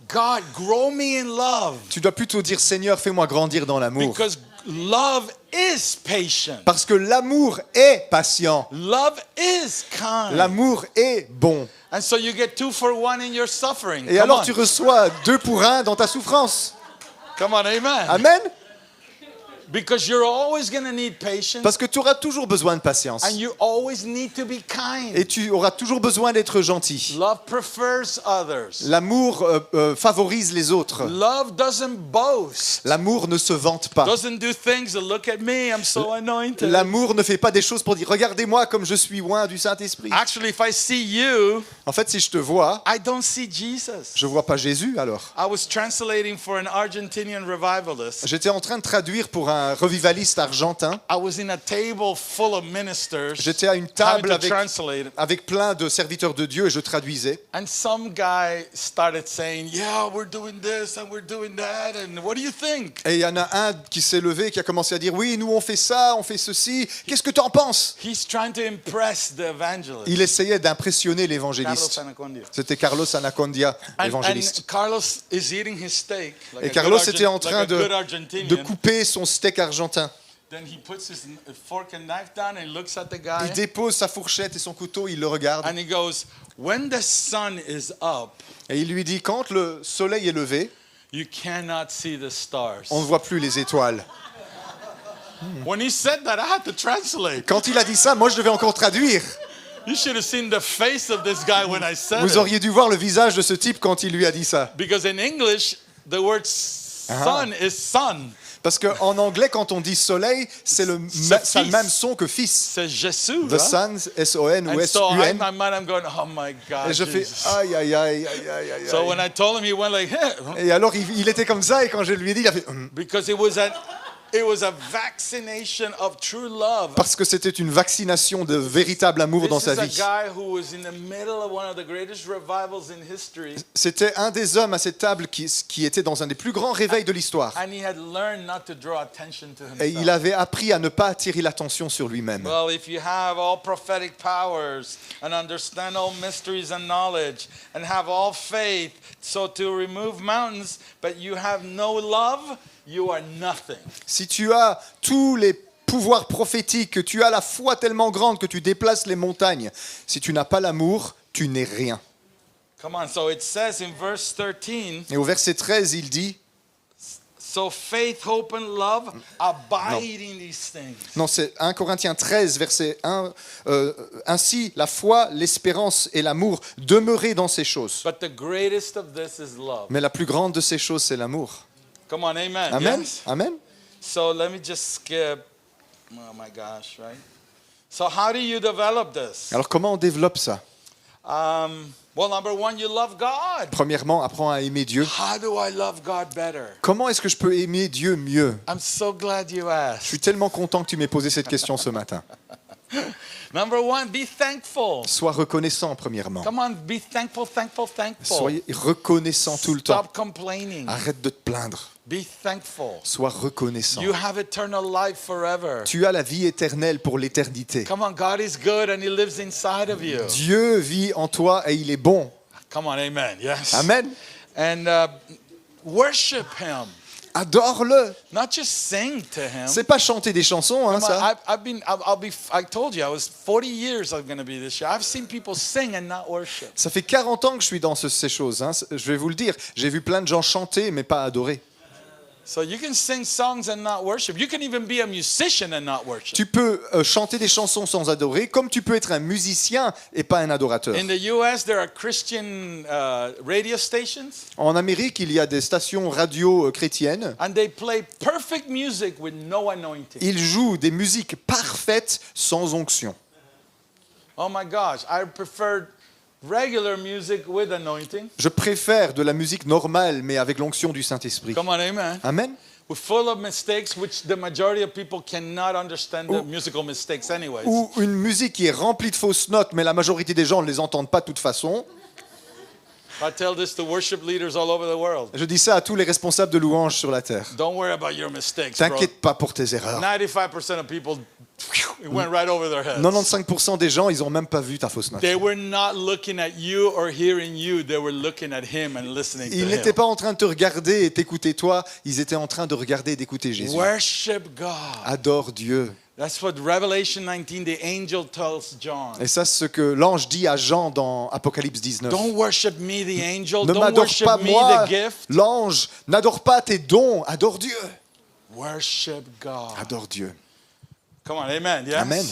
God, grow me in love, Tu dois plutôt dire, Seigneur, fais-moi grandir dans l'amour. because love is patient. Parce que l'amour est patient. Love is kind. L'amour est bon. And so you get 2 for 1 in your suffering. Et Come alors on. tu reçois 2 pour 1 dans ta souffrance. Come on, amen. Amen. Because you're always going to need patience. Parce que tu auras toujours besoin de patience. And you always need to be kind. Et tu auras toujours besoin d'être gentil. Love prefers others. L'amour favorise les autres. Love doesn't boast. L'amour ne se vante pas. Doesn't do things to look at me, I'm so anointed. L'amour ne fait pas des choses pour dire, regardez-moi comme je suis loin du Saint-Esprit. Actually, if I see you, En fait, si je te vois, I don't see Jesus. je vois pas Jésus alors. I was translating for an Argentinian revivalist. J'étais en train de traduire pour un revivaliste argentin. I was in a table full of ministers. J'étais à une having table to translate. avec plein de serviteurs de Dieu et je traduisais. And some guy started saying, yeah, we're doing this and we're doing that. And what do you think? Et il y en a un qui s'est levé, qui a commencé à dire, oui, nous on fait ça, on fait ceci. Qu'est-ce que tu en penses? He's trying to impress the evangelist. Il essayait d'impressionner Carlos l'évangéliste. Anacondia. C'était Carlos Anacondia, l'évangéliste. And Carlos is eating his steak. Like Et a Carlos good était en train like a good de Argentinian. couper son steak argentin. Then he puts his fork and knife down and looks at the Il guy. dépose sa fourchette et son couteau, il le regarde. And he goes, when the sun is up, Et il lui dit, quand le soleil est levé, you cannot see the stars. on ne voit plus les étoiles. When he said that, I had to translate. Quand il a dit ça, moi je devais encore traduire. You should have seen the face of this guy when I said Vous it. auriez dû voir le visage de ce type quand il lui a dit ça. Because in English, the word son is son. Parce qu'en anglais, quand on dit soleil, c'est ça a le fils. même son que fils. C'est Jésus. The sun, S-O-N ou And so in S-U-N. my mind, I'm going, oh my God, Et je fais Jesus. aïe, aïe, aïe, aïe, aïe, aïe. So when I told him, he went like, hey, Et alors il était comme ça et quand je lui ai dit, il a fait because it was a vaccination of true love. parce que c'était une vaccination de véritable amour dans This sa is a vie. guy who was in the middle of one of the greatest revivals in history, C'était un des hommes à cette table qui était dans un des plus grands réveils de l'histoire. and he had learned not to draw attention to Et il himself. avait appris à ne pas attirer l'attention sur lui-même. Well, if you have all prophetic powers and understand all mysteries and knowledge and have all faith, so to remove mountains, but you have no love, you are nothing. Si tu as tous les pouvoirs prophétiques, que tu as la foi tellement grande que tu déplaces les montagnes, si tu n'as pas l'amour, tu n'es rien. Come on, so it says in verse 13, Et au verset 13, il dit, so faith, hope and love abide in these things. non, c'est 1 Corinthiens 13, verset 1, ainsi la foi, l'espérance et l'amour demeuraient dans ces choses. But the greatest of this is love. Mais la plus grande de ces choses, c'est l'amour. Come on, amen. Amen. Yes? Amen. So let me just skip. Oh my gosh, right? So how do you develop this? Alors comment on développe ça? Well, number one, you love God. Premièrement, apprends à aimer Dieu. How do I love God better? Comment est-ce que je peux aimer Dieu mieux? I'm so glad you Je asked. suis tellement content que tu m'aies posé cette question ce matin. Number one, be thankful. Sois reconnaissant premièrement. Come on, be thankful, thankful, thankful. Soyez reconnaissant tout le temps. Stop complaining. Arrête de te plaindre. Be thankful. Sois reconnaissant. You have eternal life forever. Tu as la vie éternelle pour l'éternité. Come on, God is good and He lives inside of you. Dieu vit en toi et il est bon. Come on, amen. Yes. Amen. And worship Him. Adore-le. Not just sing to Him. C'est pas chanter des chansons, hein, Come on, ça. I told you, I was 40 years I'm going to be this year. I've seen people sing and not worship. Ça fait 40 ans que je suis dans ces choses. Hein. Je vais vous le dire. J'ai vu plein de gens chanter, mais pas adorer. So you can sing songs and not worship. You can even be a musician and not worship. Tu peux chanter des chansons sans adorer, comme tu peux être un musicien et pas un adorateur. In the US, there are Christian radio stations, En Amérique, il y a des stations radio chrétiennes. and they play perfect music with no anointing. Ils jouent des musiques parfaites sans onction. Oh my gosh, I prefer regular music with anointing. Je préfère de la musique normale, mais avec l'onction du Saint-Esprit. Come on, amen. Amen. We're full of mistakes, which the majority of people cannot understand the musical mistakes anyways. Ou une musique qui est remplie de fausses notes, mais la majorité des gens ne les entendent pas de toute façon. I tell this to worship leaders all over the world. Je dis ça à tous les responsables de louanges sur la terre. Don't worry about your mistakes, bro. T'inquiète pas pour tes erreurs. 95% of people, it went right over their heads. 95% des gens, ils ont même pas vu ta fausse note. They were not looking at you or hearing you. They were looking at him and listening to Ils him. n'étaient pas en train de te regarder et t'écouter toi, ils étaient en train de regarder et d'écouter Jésus. Worship God. Adore Dieu. That's what Revelation 19, the angel tells John. Et ça, c'est ce que l'ange dit à Jean dans Apocalypse 19. Don't worship me, the angel. Ne Don't m'adore worship pas me, moi, the gift. l'ange. N'adore pas tes dons, adore Dieu. Worship God. Adore Dieu. Come on, amen. Yes? Amen.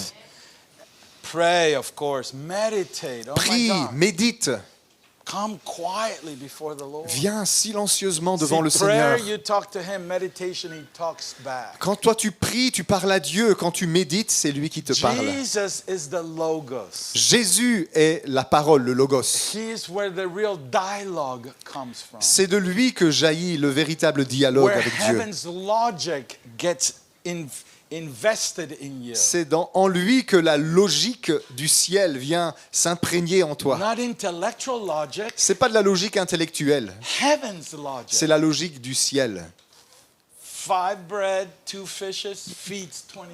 Pray, of course. Meditate. Oh Prie, my God. médite. Come quietly before the Lord. Viens silencieusement devant See, le prayer, Seigneur. you talk to him. Meditation, he talks back. Quand toi tu pries, tu parles à Dieu. Quand tu médites, c'est lui qui te parle. Jesus is the Logos. Jésus est la parole, le Logos. He is where the real dialogue comes from. C'est de lui que jaillit le véritable dialogue Where avec Dieu. heaven's logic gets invested in you. C'est en lui que la logique du ciel vient s'imprégner en toi. Not intellectual logic, C'est pas de la logique intellectuelle, heaven's logic. c'est la logique du ciel. 5 bread, 2 fishes feeds 20,000.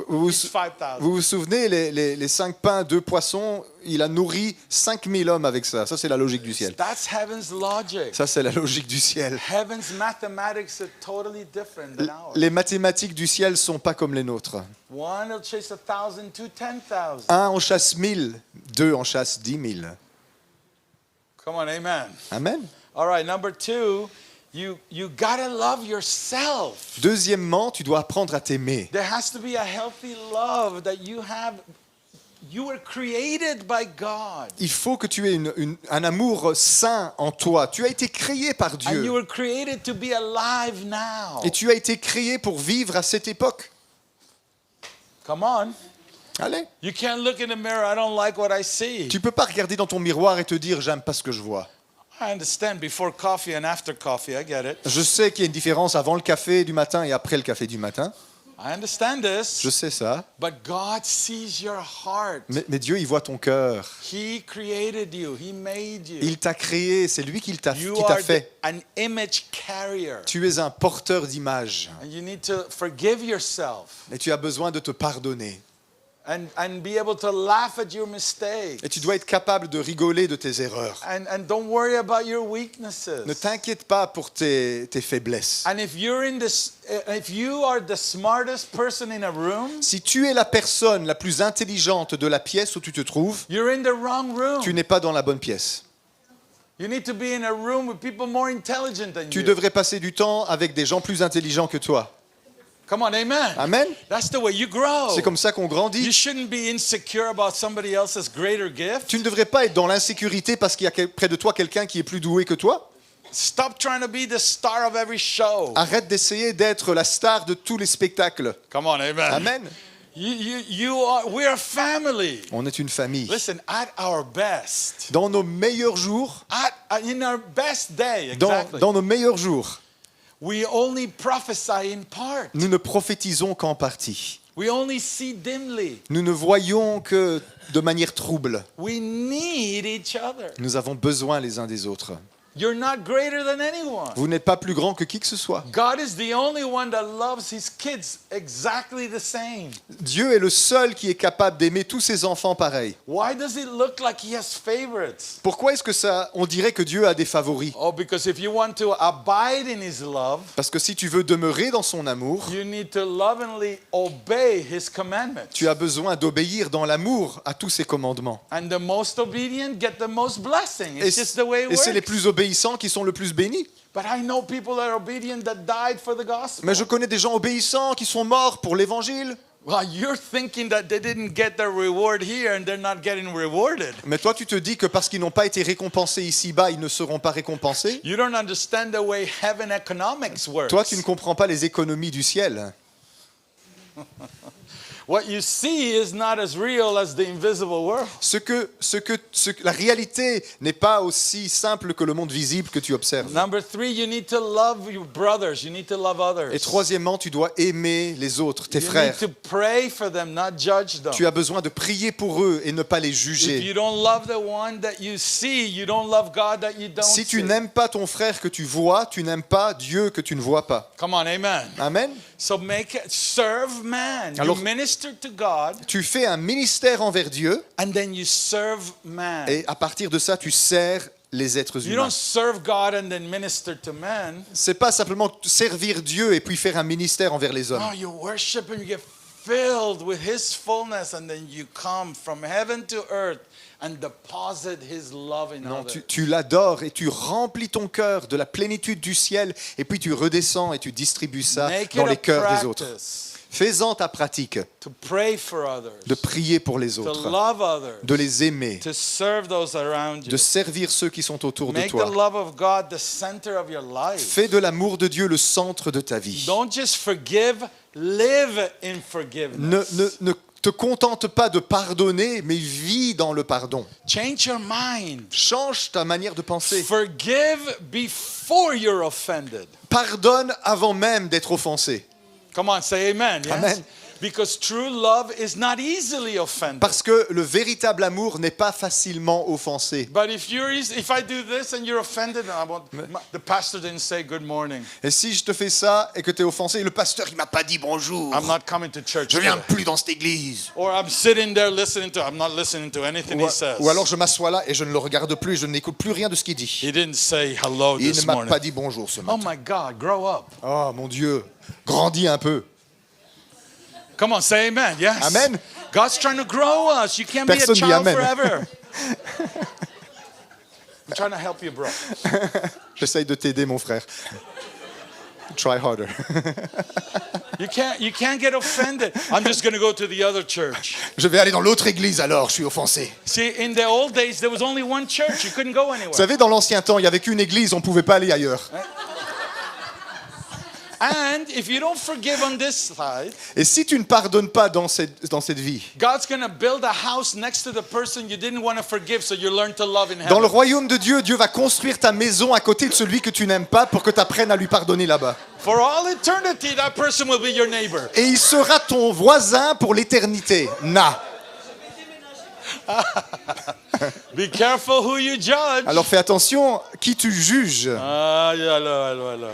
Vous Feeds 5,000. vous souvenez, les 5 pains, 2 poissons, il a nourri 5000 hommes avec ça. Ça, c'est la logique du ciel. That's heaven's logic. Ça, c'est la logique du ciel. Heaven's mathematics are totally different than ours. Les mathématiques du ciel sont pas comme les nôtres. One will chase 1,000, 2 10,000. Un en chasse 1000, 2 en chasse 10 000. Come on, amen. Amen. All right, number 2, you gotta love yourself. Deuxièmement, tu dois apprendre à t'aimer. There has to be a healthy love that you have. You were created by God. Il faut que tu aies un amour sain en toi. Tu as été créé par And you Dieu. were created to be alive now. Et tu as été créé pour vivre à cette époque. Come on. Allez. You can't look in the mirror, I don't like what I see. Tu peux pas regarder dans ton miroir et te dire j'aime pas ce que je vois. I understand before coffee and after coffee, I get it. Je sais qu'il y a une différence avant le café du matin et après le café du matin. I understand this. Je sais ça. But God sees your heart. Mais Dieu, il voit ton cœur. He created you. He made you. Il t'a créé. C'est lui qui t'a You are fait. an image carrier. Tu es un porteur d'image. And you need to forgive yourself Et tu as besoin de te pardonner. and be able to laugh at your mistakes. Et tu dois être capable de rigoler de tes erreurs. And don't worry about your weaknesses. Ne t'inquiète pas pour tes faiblesses. And if you are the smartest person in a room, Si tu es la personne la plus intelligente de la pièce où tu te trouves, you're in the wrong room. tu n'es pas dans la bonne pièce. You need to be in a room with people more intelligent than Tu you. devrais passer du temps avec des gens plus intelligents que toi. Come on, amen. Amen. That's the way you grow. C'est comme ça qu'on You grandit. shouldn't be insecure about somebody else's greater gift. Tu ne devrais pas être dans l'insécurité parce qu'il y a près de toi quelqu'un qui est plus doué que toi. Stop trying to be the star of every show. Arrête d'essayer d'être la star de tous les spectacles. Come on, amen. Amen. We're a family. On est une famille. Listen, at our best, Dans nos meilleurs jours, in our best day, exactly. dans nos meilleurs jours, We only prophesy in part. nous ne prophétisons qu'en partie. We only see dimly. Nous ne voyons que de manière trouble. We need each other. Nous avons besoin les uns des autres. You're not greater than anyone. Vous n'êtes pas plus grand que qui que ce soit. God is the only one that loves his kids exactly the same. Dieu est le seul qui est capable d'aimer tous ses enfants pareil. Why does it look like he has favorites? Pourquoi est-ce que on dirait que Dieu a des favoris? Oh, because if you want to abide in his love, Parce que si tu veux demeurer dans son amour, you need to lovingly obey his commandments. tu as besoin d'obéir dans l'amour à tous ses commandements. And the most obedient get the most blessing. Et It's just the way it c'est les works. plus obéissants obéissants qui sont le plus bénis. But I know people that are obedient that died for the gospel. Mais je connais des gens obéissants qui sont morts pour l'évangile. Well, you're thinking that they didn't get their reward here and they're not getting rewarded. Mais toi, tu te dis que parce qu'ils n'ont pas été récompensés ici-bas, ils ne seront pas récompensés. You don't understand the way heaven economics works. Toi, tu ne comprends pas les économies du ciel. What you see is not as real as the invisible world. La réalité n'est pas aussi simple que le monde visible que tu observes. Number 3, you need to love your brothers. You need to love others. Et troisièmement, tu dois aimer les autres, tes You frères. need to pray for them, not judge them. Tu as besoin de prier pour eux et ne pas les If juger. you don't love the one that you see, you don't love God that you don't Si tu see. n'aimes pas ton frère que tu vois, tu n'aimes pas Dieu que tu ne vois pas. Come on, amen. Amen. So serve man. Alors- You minister to God Tu fais un ministère envers Dieu and then you serve man. et à partir de ça, tu sers les êtres You humains. don't serve God and then minister to man. C'est pas simplement servir Dieu et puis faire un ministère envers les hommes. No, you worship him, you get filled with his fullness and then you come from heaven to earth and deposit his love in Non, others. tu l'adores et tu remplis ton cœur de la plénitude du ciel et puis tu redescends et tu distribues ça Make dans it les a cœurs des autres. practice Fais-en ta pratique to pray for others, de prier pour les to autres, love others, de les aimer, to serve those around you. de servir ceux qui sont autour de Make the toi. love of God the center of your life. Fais de l'amour de Dieu le centre de ta vie. Don't just forgive, live in forgiveness. Ne te contente pas de pardonner, mais vis dans le pardon. Change your mind. Change ta manière de penser. Forgive before you're offended. Pardonne avant même d'être offensé. Come on, say amen. Yes? Amen. Because true love is not easily offended. Parce que le véritable amour n'est pas facilement offensé. But if I do this and you're offended, the pastor didn't say good morning. Et si je te fais ça et que tu es offensé, le pasteur il m'a pas dit bonjour. I'm not coming to church. Je viens today. plus dans cette église. Or I'm sitting there I'm not listening to anything he says. Ou alors je m'assois là et je ne le regarde plus et je n'écoute plus rien de ce qu'il dit. He didn't say hello Il ne this m'a morning. pas dit bonjour ce Oh matin. my God, grow up. Oh mon Dieu, grandis un peu. Come on, say amen. Yes. Amen. God's trying to grow us. You can't Personne be a dit child amen. forever. I'm trying to help you, bro. J'essaye de t'aider mon frère. Try harder. You can't get offended. I'm just going to go to the other church. Je vais aller dans l'autre église alors, je suis offensé. See, in the old days, there was only one church. You couldn't go anywhere. Vous savez, dans l'ancien temps, il n'y avait qu'une église, on ne pouvait pas aller ailleurs. And if you don't forgive on this side, Et si tu ne pardonnes pas dans cette vie, God's going to build a house next to the person you didn't want to forgive, so you learn to love in dans le heaven. royaume de Dieu, Dieu va construire ta maison à côté de celui que tu n'aimes pas pour que tu apprennes à lui pardonner là-bas. For all eternity, that person will be your neighbor. Et il sera ton voisin pour l'éternité. Be careful who you judge. Alors fais attention, qui tu juges. Hello.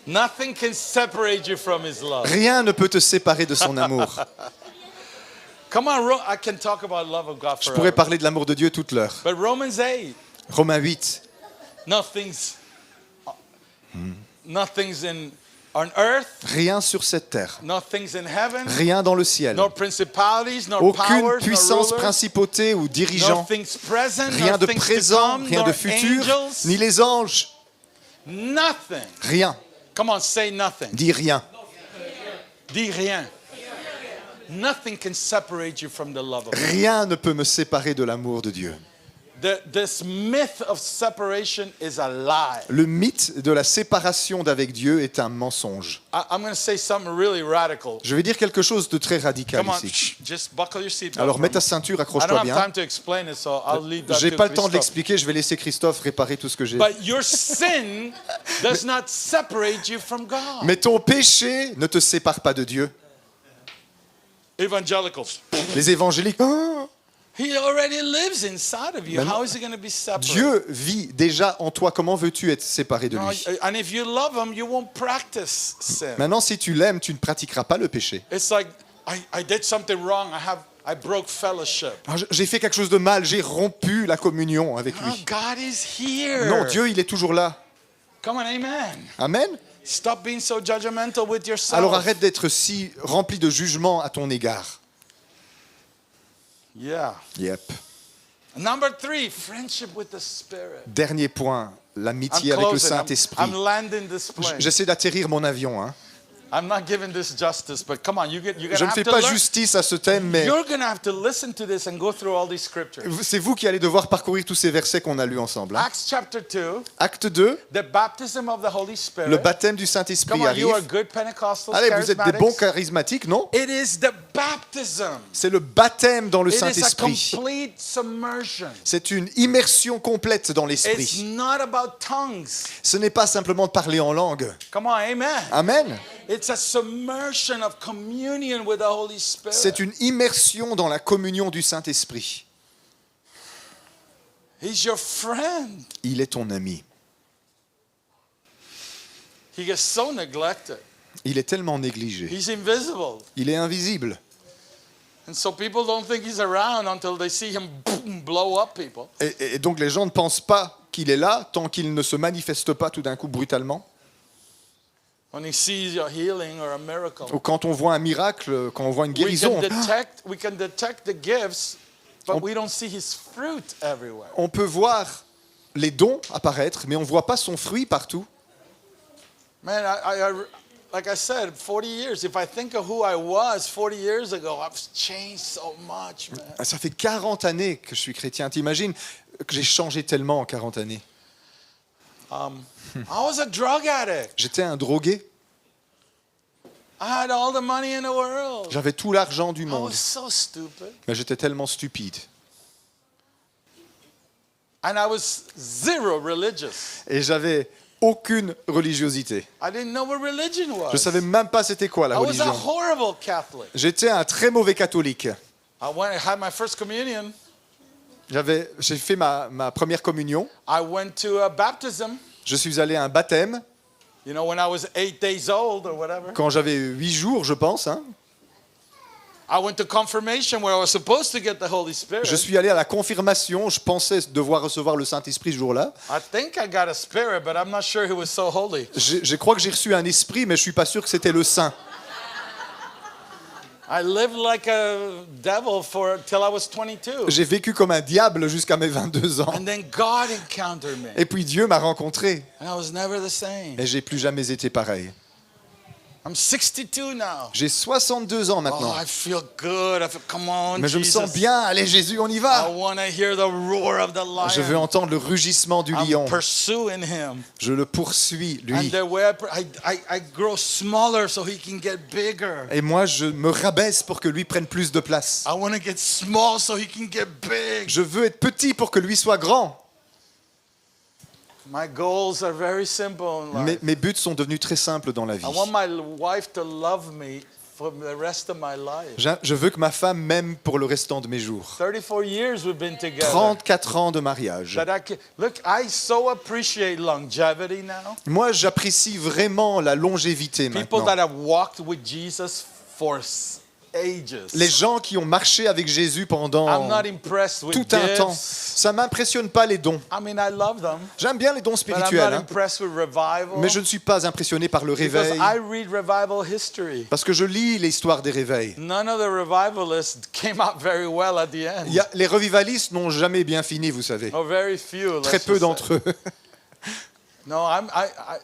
Nothing can separate you from his love. Rien ne peut te séparer de son amour. Come on, I can talk about love of God Je pourrais forever. parler de l'amour de Dieu toute l'heure. But Romans 8, Romains 8. nothing's on earth, Rien sur cette terre, nothing's in heaven, rien dans le ciel, no principalities, no aucune powers, puissance, no rulers, principauté ou dirigeant, nothing's present, rien de nothing's to présent, come, rien nor de futur, angels, ni les anges. nothing. Rien. Come on, say nothing. Dis rien. Dis rien. Nothing can separate you from the love of God. Rien ne peut me séparer de l'amour de Dieu. This myth of separation is a lie. Le mythe de la séparation d'avec Dieu est un mensonge. I'm going to say something really radical. Je vais dire quelque chose de très radical Come on, ici. just buckle your seatbelt. Alors mets ta ceinture, I don't accroche-toi have bien. time to explain it, so I'll leave that J'ai to pas le temps de Christophe. l'expliquer, je vais laisser Christophe réparer tout ce que j'ai. But your sin does not separate you from God. Mais ton péché ne te sépare pas de Dieu. Evangelicals. Les évangéliques, ah, He already lives inside of you. Mais non. How is he going to be separate? Dieu vit déjà en toi, comment veux-tu être séparé de No, lui? and if you love him, you won't practice sin. Maintenant, si tu l'aimes, tu ne pratiqueras pas le péché. It's like I did something wrong. I broke fellowship. Alors, j'ai fait quelque chose de mal, j'ai rompu la communion avec No, lui. God is here. Non, Dieu, il est toujours là. Come on, amen. Amen. Stop being so judgmental with yourself. Alors arrête d'être si rempli de jugement à ton égard. Yeah. Yep. Number 3, friendship with the Spirit. Dernier point, l'amitié I'm avec le closing. Saint-Esprit. I'm landing this plane. J'essaie d'atterrir mon avion. Hein. I'm not giving this justice, but come on, you're Je gonna ne have fais to pas learn. justice à ce thème, mais You're gonna have to listen to this and go through all these scriptures. c'est vous qui allez devoir parcourir tous ces versets qu'on a lus ensemble. Hein. Acts chapter 2, Acte 2, the baptism of the Holy Spirit. le baptême du Saint-Esprit Come on, you are arrive. good Pentecostals, Allez, vous êtes des bons charismatics. charismatiques, non? It is the baptism. C'est le baptême dans le It is a Saint-Esprit. complete submersion. C'est une immersion complète dans It's l'Esprit. not about tongues. Ce n'est pas simplement de parler en langue. Come on, amen. Amen. It's a submersion of communion with the Holy Spirit. C'est une immersion dans la communion du Saint-Esprit. He's your friend. Il est ton ami. He gets so neglected. Il est tellement négligé. He's invisible. Il est invisible. And so people don't think he's around until they see him boom, blow up people. Et donc les gens ne pensent pas qu'il est là tant qu'il ne se manifeste pas tout d'un coup brutalement. When he sees a healing or a miracle. Ou quand on voit un miracle, quand on voit une We guérison, can detect the gifts, but we don't see his fruit everywhere. on peut voir les dons apparaître, mais on ne voit pas son fruit partout. Man, like I said, 40 years, if I think of who I was 40 years ago, I've changed so much, man. Ça fait 40 années que je suis chrétien. T'imagines que j'ai changé tellement en 40 années. I was a drug addict. J'étais un drogué. I had all the money in the world. J'avais tout l'argent du I monde. was so stupid. Mais j'étais tellement stupide. And I was zero religious. Et j'avais aucune religiosité. I didn't know what religion was. Je ne savais même pas c'était quoi la I was a religion. horrible Catholic. J'étais un très mauvais catholique. I had my first communion. J'ai fait ma première communion. I went to a baptism. Je suis allé à un baptême You know, when I was 8 days old or whatever. quand j'avais 8 jours, je pense. Hein. I went to confirmation where I was supposed to get the Holy Spirit. Je suis allé à la confirmation. Je pensais devoir recevoir le Saint-Esprit ce jour-là. I think I got a spirit, but I'm not sure he was so holy. Je crois que j'ai reçu un esprit, mais je suis pas sûr que c'était le Saint. I lived like a devil till I was 22. J'ai vécu comme un diable jusqu'à mes 22 ans. And then God encountered me. Et puis Dieu m'a rencontré. And I was never the same. Et j'ai plus jamais été pareil. I'm 62 now. J'ai 62 ans Oh, maintenant. I feel good. I feel, come on, Mais je me Jesus. sens bien. Allez Jésus, on y I va. want to hear the roar of the lion. Je veux entendre le rugissement du lion. I'm pursuing him. Je le poursuis, And lui. the way I grow smaller so he can get bigger. Et moi, je me rabaisse pour que lui prenne plus de place. I want to get small so he can get big. Je veux être petit pour que lui soit grand. My goals are very simple in life. Mes buts sont devenus très simples dans la vie. I want my wife to love me for the rest of my life. Je veux que ma femme m'aime pour le restant de mes jours. 34 years we've been together. 34 ans de mariage. Look, I so appreciate longevity now. Moi, j'apprécie vraiment la longévité People maintenant. that have walked with Jesus for ages. Les gens qui ont marché avec Jésus pendant I'm not impressed with tout un temps, gifts. ça m'impressionne pas les dons. I mean, I love them, J'aime bien les dons but I'm spirituels, not hein, impressed with revival. mais je ne suis pas impressionné par le Because réveil, I read revival history. parce que je lis l'histoire des réveils. None of the revivalists came out very well at the end. Les revivalistes n'ont jamais bien fini, vous savez. Oh, very few. Très peu d'entre eux. No,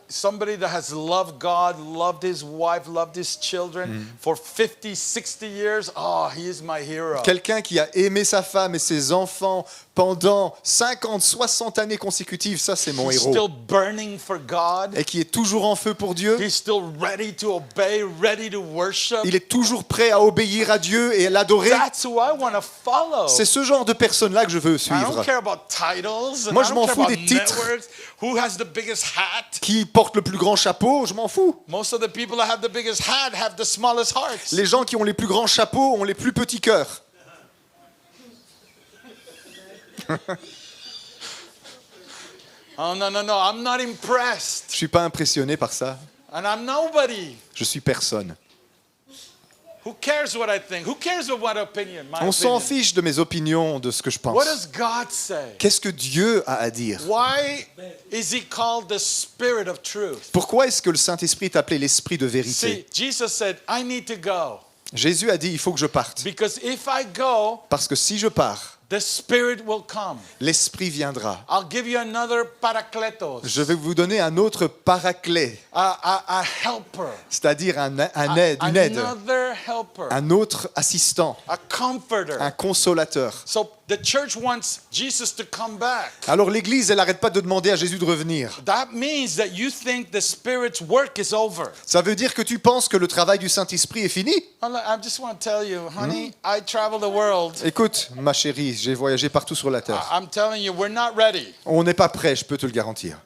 somebody that has loved God, loved his wife, loved his children for 50, 60 years. Oh, he is my hero. Quelqu'un qui a aimé sa femme et ses enfants pendant 50, 60 années consécutives, ça c'est mon He's héros. still burning for God. Et qui est toujours en feu pour Dieu. He's still ready to obey, ready to worship. Il est toujours prêt à obéir à Dieu et à l'adorer. That's who I want to follow. C'est ce genre de personne-là que je veux I suivre. don't care about titles. And Moi, I je don't m'en care fous about des titres. networks. Who has the biggest hat? Qui porte le plus grand chapeau, je m'en fous. Most of the people that have the biggest hat have the smallest hearts. Les gens qui ont les plus grands chapeaux ont les plus petits cœurs. Oh, no, no, no. I'm not impressed. Je suis pas impressionné par ça. And I'm nobody. Je suis personne. Who cares what I think? Who cares what opinion? My On s'en opinion. fiche de mes opinions, de ce que je pense. What does God say? Qu'est-ce que Dieu a à dire? Why is he called the Spirit of truth? Pourquoi est-ce que le Saint-Esprit est appelé l'Esprit de vérité? See, Jesus said, I need to go. Jésus a dit, il faut que je parte. Because if I go, Parce que si je pars, the Spirit will come. l'Esprit viendra. I'll give you another parakletos, Je vais vous donner un autre paraclet, a helper, c'est-à-dire une aide, another helper, un autre assistant, a comforter. un consolateur. So the church wants Jesus to come back. Alors l'Église, elle n'arrête pas de demander à Jésus de revenir. That means that you think the Spirit's work is over. Ça veut dire que tu penses que le travail du Saint-Esprit est fini? I just want to tell you, honey, I travel the world. Écoute, ma chérie, j'ai voyagé partout sur la terre. I'm telling you, we're not ready. On n'est pas prêt, je peux te le garantir.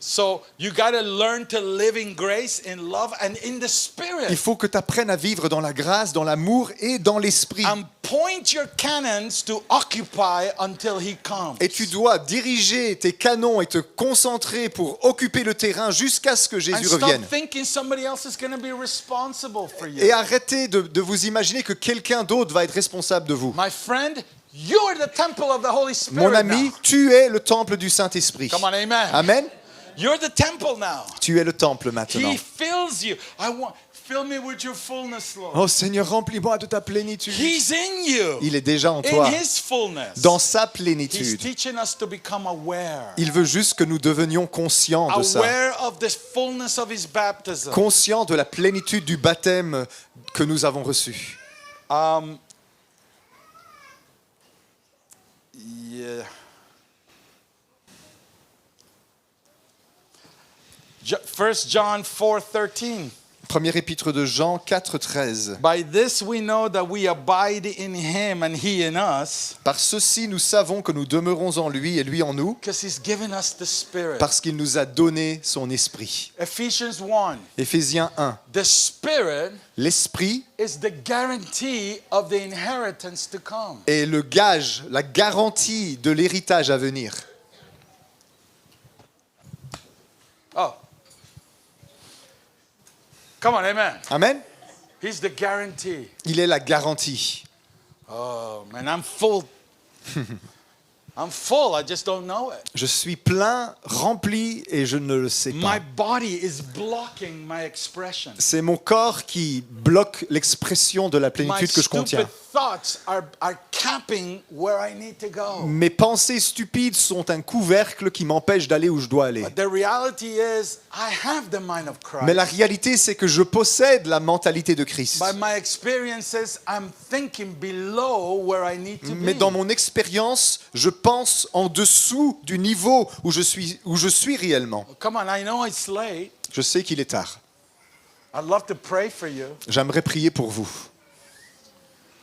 So you got to learn to live in grace, in love, and in the Il Spirit. faut que tu apprennes à vivre dans la grâce, dans l'amour et dans l'esprit. And point your cannons to occupy until He comes. Et tu dois diriger tes canons et te concentrer pour occuper le terrain jusqu'à ce que And Jésus stop revienne. thinking somebody else is going to be responsible for you. Et arrêtez de vous imaginer que quelqu'un d'autre va être responsable de vous. My friend, you are the temple of the Holy Spirit. Mon ami, now. tu es le temple du Saint-Esprit. Come on, amen. Amen. You're the temple now. Tu es le temple maintenant. He fills you. Fill me with your fullness, Lord. Oh Seigneur, remplis-moi de ta plénitude. He's in you. Il est déjà en In toi, His fullness. dans sa He's plénitude. teaching us to become aware. Il veut juste que nous devenions conscients de ça. Aware of the fullness of His baptism. Conscients de la plénitude du baptême que nous avons reçu. Yeah. 1 John 4:13. Premier épître de Jean 4,13. By this we know that we abide in Him and He in us, Par ceci, nous savons que nous demeurons en lui et lui en nous, because He's given us the Spirit. parce qu'il nous a donné son esprit. Ephesians 1. Éphésiens 1. The Spirit L'esprit is the guarantee of the inheritance to come. est le gage, la garantie de l'héritage à venir. Oh. Come on, amen. Amen. He's the guarantee. Il est la garantie. Oh, man, I'm full. I'm full, I just don't know it. Je suis plein, rempli et je ne le sais My pas. body is blocking my expression. C'est mon corps qui bloque l'expression de la My plénitude que je contiens. stupid thoughts are capping where I need to go. Mes pensées stupides sont un couvercle qui m'empêche d'aller où je dois aller. But the reality is, I have the mind of Christ. Mais la réalité, c'est que je possède la mentalité de Christ. By my experiences, I'm thinking below where I need to Mais be. dans mon expérience, je pense en dessous du niveau où je suis réellement. Come on, I know it's late. Je sais qu'il est tard. I'd love to pray for you. J'aimerais prier pour vous.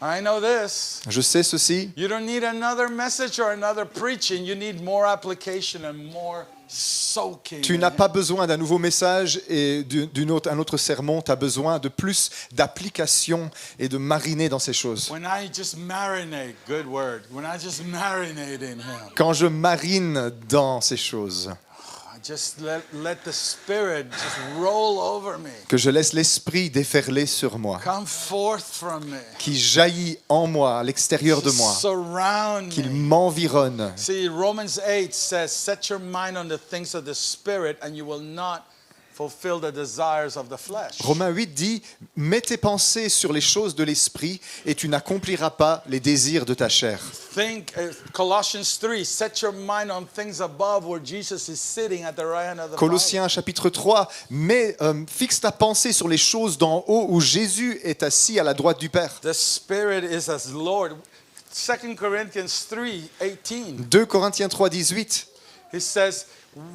I know this. Je sais ceci. You don't need another message or another preaching. You need more application and more soaking. Tu n'as pas besoin d'un nouveau message et un autre sermon. Tu as besoin de plus d'application et de mariner dans ces choses. When I just marinate, good word. When I just marinate in Him, Quand je marine dans ces choses, I just let the Spirit just roll over me. que je laisse l'esprit déferler sur moi, Come forth from me. qui jaillit en moi, à l'extérieur de moi, Surround qu'il me. m'environne. See, Romans 8 says, set your mind on the things of the Spirit and you will not fulfill the desires of the flesh. Romains 8 dit, mets tes pensées sur les choses de l'esprit et tu n'accompliras pas les désirs de ta chair. Think, Colossians 3, set your mind on things above where Jesus is sitting at the right hand of the Colossiens chapitre 3, fixe ta pensée sur les choses d'en haut où Jésus est assis à la droite du Père. Father. The Spirit is as Lord. 2 Corinthians 3:18. 2 Corinthiens 3, 18. It says,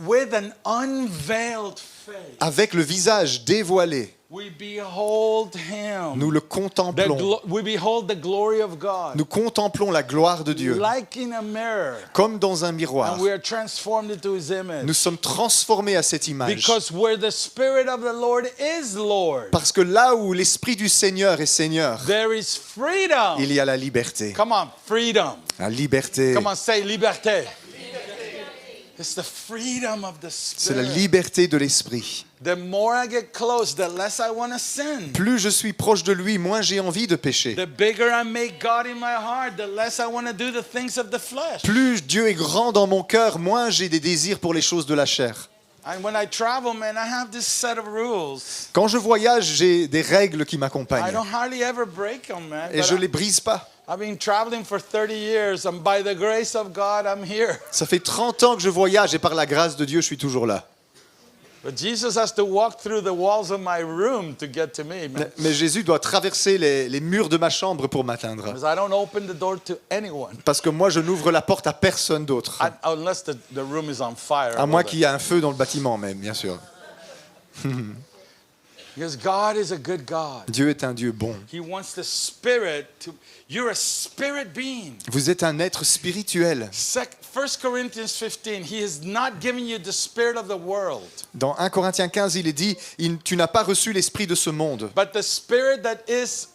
with an unveiled face, Avec le visage dévoilé, we behold Him. nous le contemplons. We behold the glory of God. Nous contemplons la gloire de Dieu, Like in a mirror. comme dans un miroir. And we are transformed into His image. Nous sommes transformés à cette image. Because where the Spirit of the Lord is Lord, Parce que là où l'Esprit du Seigneur est Seigneur, there is freedom. il y a la liberté. Come on, freedom. La liberté. Come on, say liberté. It's the freedom of the C'est la Spirit. liberté de l'Esprit. The more I get close, the less I want to sin. Plus je suis proche de lui, moins j'ai envie de pécher. The bigger I make God in my heart, the less I want to do the things of the flesh. Plus Dieu est grand dans mon cœur, moins j'ai des désirs pour les choses de la chair. And when I travel, man, I have this set of rules. Quand je voyage, j'ai des règles qui I m'accompagnent. don't hardly ever break them, man. Et But je les brise pas. I've been traveling for 30 years, and by the grace of God, I'm here. Ça fait 30 ans que je voyage et par la grâce de Dieu, je suis toujours là. But Jesus has to walk through the walls of my room to get to me, man. Mais Jésus doit traverser les murs de ma chambre pour m'atteindre. Because I don't open the door to anyone. Parce que moi, je n'ouvre la porte à personne d'autre. Unless the room is on fire. À moins qu'il y ait un feu dans le bâtiment même, bien sûr. Because God is a good God. Dieu est un Dieu bon. He wants the spirit to... You're a spirit being. Vous êtes un être spirituel. 1 Corinthians 15, He has not given you the spirit of the world, Dans 1 Corinthiens 15, il est dit, tu n'as pas reçu l'esprit de ce monde, but the spirit that is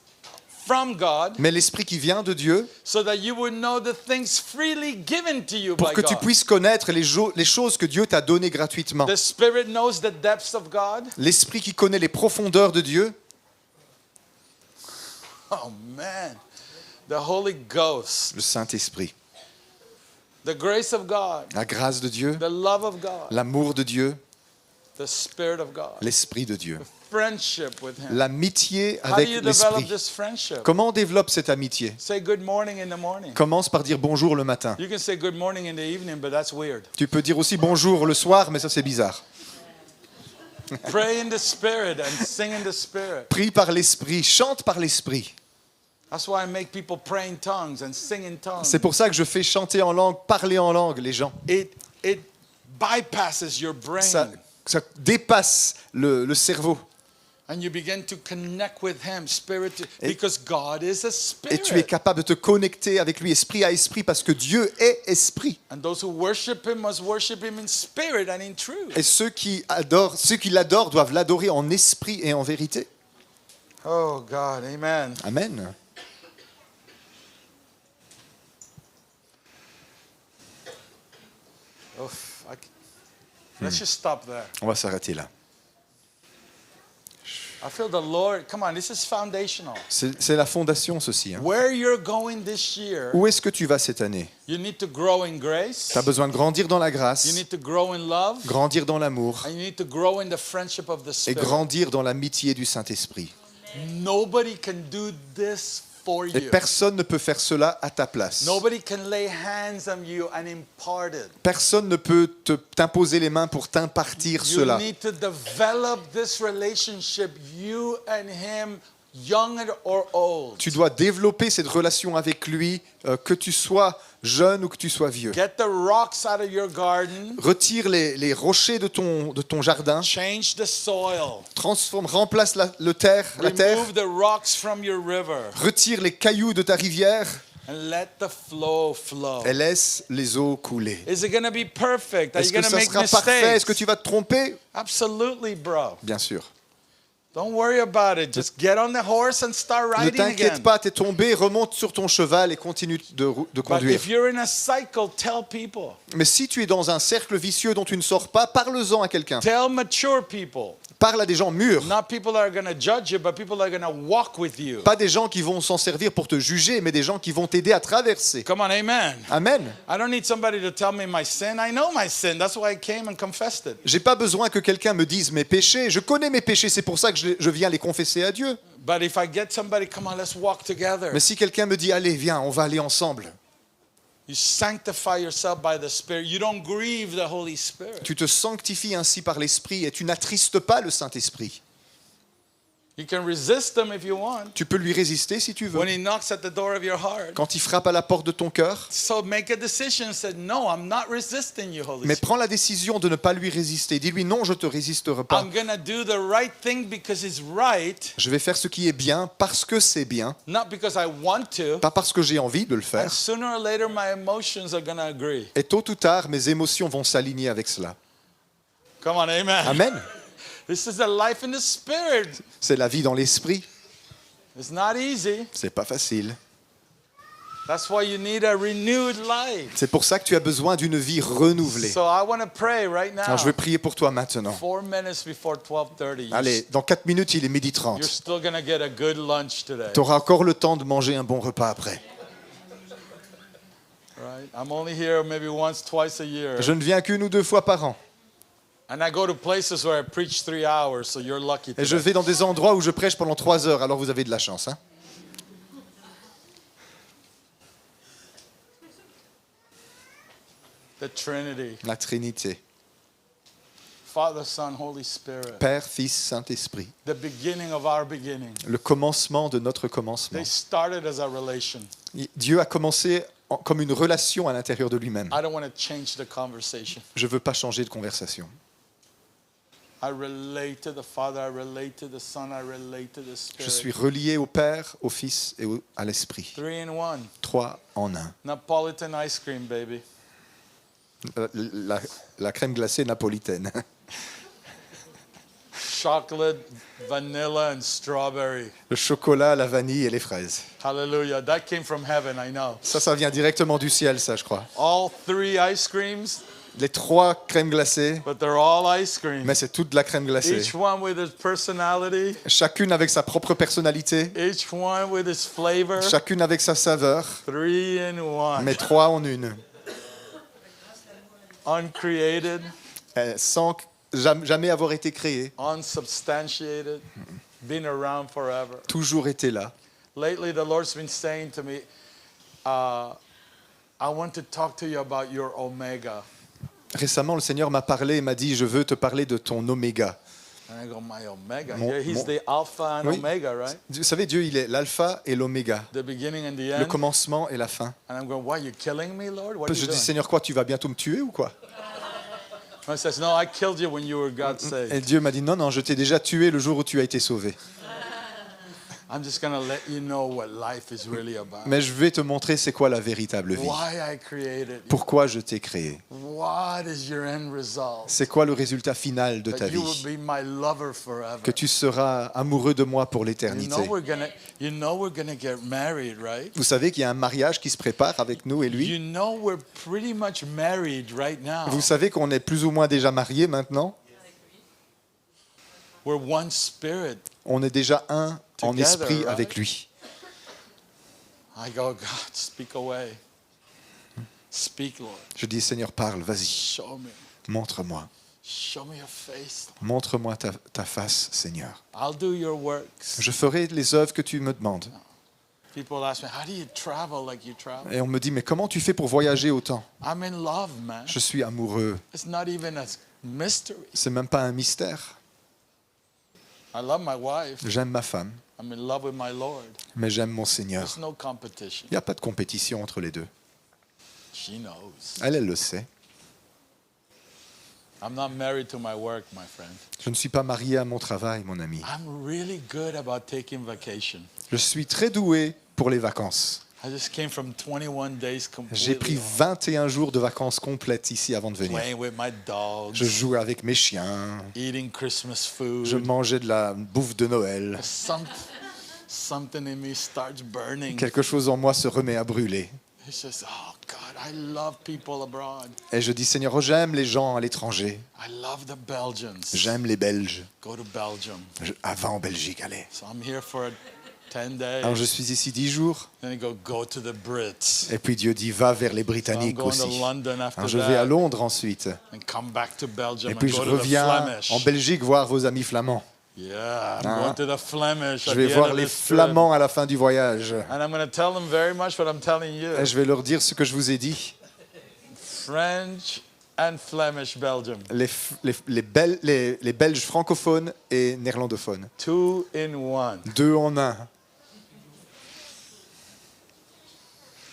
from God, mais l'esprit qui vient de Dieu, so that you would know the things freely given to you pour by que tu God. puisses connaître les choses que Dieu t'a données gratuitement. The spirit knows the depths of God. L'esprit qui connaît les profondeurs de Dieu, Oh man. The Holy Ghost, le Saint-Esprit. the grace of God, La grâce de Dieu, the love of God, l'amour de Dieu, the spirit of God, l'esprit de Dieu. friendship with Him. L'amitié How do avec you develop l'esprit. this friendship? Comment on développe cette amitié? Say good morning in the morning. Commence par dire bonjour le matin. You can say good morning in the evening, but that's weird. Tu peux dire aussi bonjour le soir, mais ça c'est bizarre. Pray in the spirit and sing in the spirit. Prie par l'esprit, chante par l'esprit. That's why I make people pray in tongues and sing in tongues. C'est pour ça que je fais chanter en langue, parler en langue les gens. It bypasses your brain, Ça dépasse le cerveau. and you begin to connect with Him, spirit, because God is a Et tu es spirit. capable de te connecter avec lui, esprit à esprit, parce que Dieu est esprit. And those who worship Him must worship Him in spirit and in truth. Et ceux qui l'adorent doivent l'adorer en esprit et en vérité. Oh God, amen. Amen. Oof, let's just stop there. On va s'arrêter là. I feel the Lord. Come on, this is foundational. C'est la fondation, ceci. Hein. Where you're going this year, Où est-ce que tu vas cette année? you need to grow in grace. Tu as besoin de grandir dans la You grâce, need to grow in love. grandir dans l'amour And you need to grow in the friendship of the et Spirit. grandir dans l'amitié du Saint-Esprit. Nobody can do this for Et you. personne ne peut faire cela à ta place. Nobody can lay hands on you and impart it. Personne ne peut t'imposer les mains pour t'impartir You cela. need to develop this relationship, you and him, young or old. Tu dois développer cette relation avec lui, que tu sois jeune ou que tu sois vieux. Get the rocks out of your garden. Retire les rochers de ton jardin, Change the soil. remplace la terre, Remove the rocks from your river. retire les cailloux de ta rivière And let the flow flow. et laisse les eaux couler. Is it going to be perfect? Are Est-ce you que going to ça make sera parfait? Est-ce mistakes? que tu vas te tromper? Absolutely, bro. Bien sûr. Don't worry about it. Just get on the horse and start Ne riding t'inquiète again. pas, t'es tombé, remonte sur ton cheval et continue de But conduire. if you're in a cycle, tell people. Mais si tu es dans un cercle vicieux dont tu ne sors pas, parle-en à quelqu'un. Tell mature people. Parle à des gens mûrs. Not people that are going to judge you, but people that are going to walk with you. Pas des gens qui vont s'en servir pour te juger, mais des gens qui vont t'aider à traverser. Come on, amen. Amen. I don't need somebody to tell me my sin. I know my sin. That's why I came and confessed it. J'ai pas besoin que quelqu'un me dise mes péchés. Je connais mes péchés, c'est pour ça que je viens les confesser à Dieu. But if I get somebody, come on, let's walk together. Mais si quelqu'un me dit allez, viens, on va aller ensemble. You sanctify yourself by the Spirit. You don't grieve the Holy Spirit. Tu te sanctifies ainsi par l'Esprit et tu n'attristes pas le Saint-Esprit. You can resist him if you want. Tu peux lui résister si tu veux. When he knocks at the door of your heart. Quand il frappe à la porte de ton cœur, So make a decision and say, no, I'm not resisting you, Holy mais Spirit. prends la décision de ne pas lui résister. Dis-lui non, je te résisterai pas. I'm going to do the right thing because it's right, Je vais faire ce qui est bien parce que c'est bien, not because I want to. pas parce que j'ai envie de le And faire. sooner or later, my emotions are going to agree. Et tôt ou tard, mes émotions vont s'aligner avec cela. Come on, amen. Amen. This is the life in the Spirit. C'est la vie dans l'Esprit. It's not easy. C'est pas facile. That's why you need a renewed life. C'est pour ça que tu as besoin d'une vie renouvelée. So I want to pray right now. Alors je vais prier pour toi maintenant. 4 minutes before 12:30. Allez, dans 4 minutes, il est 12h30. You're still going to get a good lunch today. Tu auras encore le temps de manger un bon repas après. Right? I'm only here maybe once, twice a year. Je ne viens qu'une ou deux fois par an. And I go to places where I preach 3 hours, so you're lucky. Et je today. vais dans des endroits où je prêche pendant 3 heures, alors vous avez de la chance. Hein. The Trinity, La Trinité. Father, Son, Holy Spirit. Père, Fils, Saint-Esprit. The beginning of our beginning. Le commencement de notre commencement. They started as a relation. Dieu a commencé comme une relation à l'intérieur de lui-même. I don't want to change the conversation. Je ne veux pas changer de conversation. I relate to the Father, I relate to the Son, I relate to the Je suis Spirit. relié au Père, au Fils et à l'Esprit. 3 in 1. 3 en 1. Napolitan ice cream, baby. La crème glacée napolitaine. Chocolate, vanilla, and strawberry. Le chocolat, la vanille et les fraises. Hallelujah. That came from heaven, I know. Ça vient directement du ciel, ça, je crois. All 3 ice creams, Les 3 crèmes glacées, but they're all ice cream. mais c'est toute de la crème glacée. Each one with its personality, Chacune avec sa propre personnalité, each one with its flavor. chacune avec sa saveur, 3 in 1. mais 3 en une. Uncreated, Sans jamais avoir été créée, unsubstantiated, been around forever. toujours été là. Lately, the Lord's been saying to me, I want to talk to you about your omega. Récemment, le Seigneur m'a parlé et m'a dit, je veux te parler de ton oméga. And I go, my omega? Mon- Yeah, he's mon- the alpha and Oui. omega, right? Vous savez, Dieu, il est l'alpha et l'oméga, The beginning and the le end. commencement et la fin. And I'm going, why, you killing me, Lord? What are Je you dis, doing? Seigneur, quoi, tu vas bientôt me tuer ou quoi? And he says, no, I killed you when you were God saved. Et Dieu m'a dit, non, non, je t'ai déjà tué le jour où tu as été sauvé. I'm just going to let you know what life is really about. Mais je vais te montrer c'est quoi la véritable vie. Why I created you. Pourquoi je t'ai créé. What is your end result? C'est quoi le résultat final de ta That you will vie. be my lover forever. Que tu seras amoureux de moi pour You l'éternité. know we're gonna get married, right? Vous savez qu'il y a un mariage qui se prépare avec nous et You lui. know we're pretty much married right now. Vous savez qu'on est plus ou moins déjà mariés maintenant. We're one spirit. On est déjà un en Together, esprit right? avec lui. I go, God, speak away. Speak, Lord. Je dis, Seigneur, parle, vas-y, Show me. montre-moi. Show me your face. Montre-moi ta face, Seigneur. I'll do your works. Je ferai les œuvres que tu me demandes. People ask me, how do you travel like you travel? Et on me dit, mais comment tu fais pour voyager autant? I'm in love, man. Je suis amoureux. It's not even a mystery. C'est même pas un mystère. I love my wife. J'aime ma femme, I'm in love with my Lord. mais j'aime mon Seigneur. There's no competition. Il n'y a pas de compétition entre les deux. She knows. Elle le sait. I'm not married to my work, my friend. Je ne suis pas marié à mon travail, mon ami. I'm really good about taking vacation. Je suis très doué pour les vacances. I just came from 21 days J'ai pris completely 21 jours de vacances complètes ici avant de venir. playing with my dogs, Je jouais avec mes chiens, eating Christmas food. je mangeais de la bouffe de Noël. Something in me starts burning. Quelque chose en moi se remet à brûler. He says, oh God, I love people abroad. Et je dis, Seigneur, j'aime les gens à l'étranger. I love the Belgians. J'aime les Belges. Go to Belgium. Avant en Belgique, allez. So I'm here for 10 days. Alors je suis ici 10 jours. Then I go to the Brits. Et puis Dieu dit, va vers les So I'm Britanniques going to aussi. London after Alors je vais à that. Londres ensuite. And come back to Belgium Et and puis je go to the reviens Flemish. en Belgique voir vos amis flamands. Yeah, I'm Hein? going to the Flemish. Je at vais the end voir of les this trip. Flamands à la fin du voyage. And I'm going to tell them very much what I'm telling you. Et je vais leur dire ce que je vous ai dit. French and Flemish Belgium. Les Belges francophones et néerlandophones. 2 in 1. 2 en 1.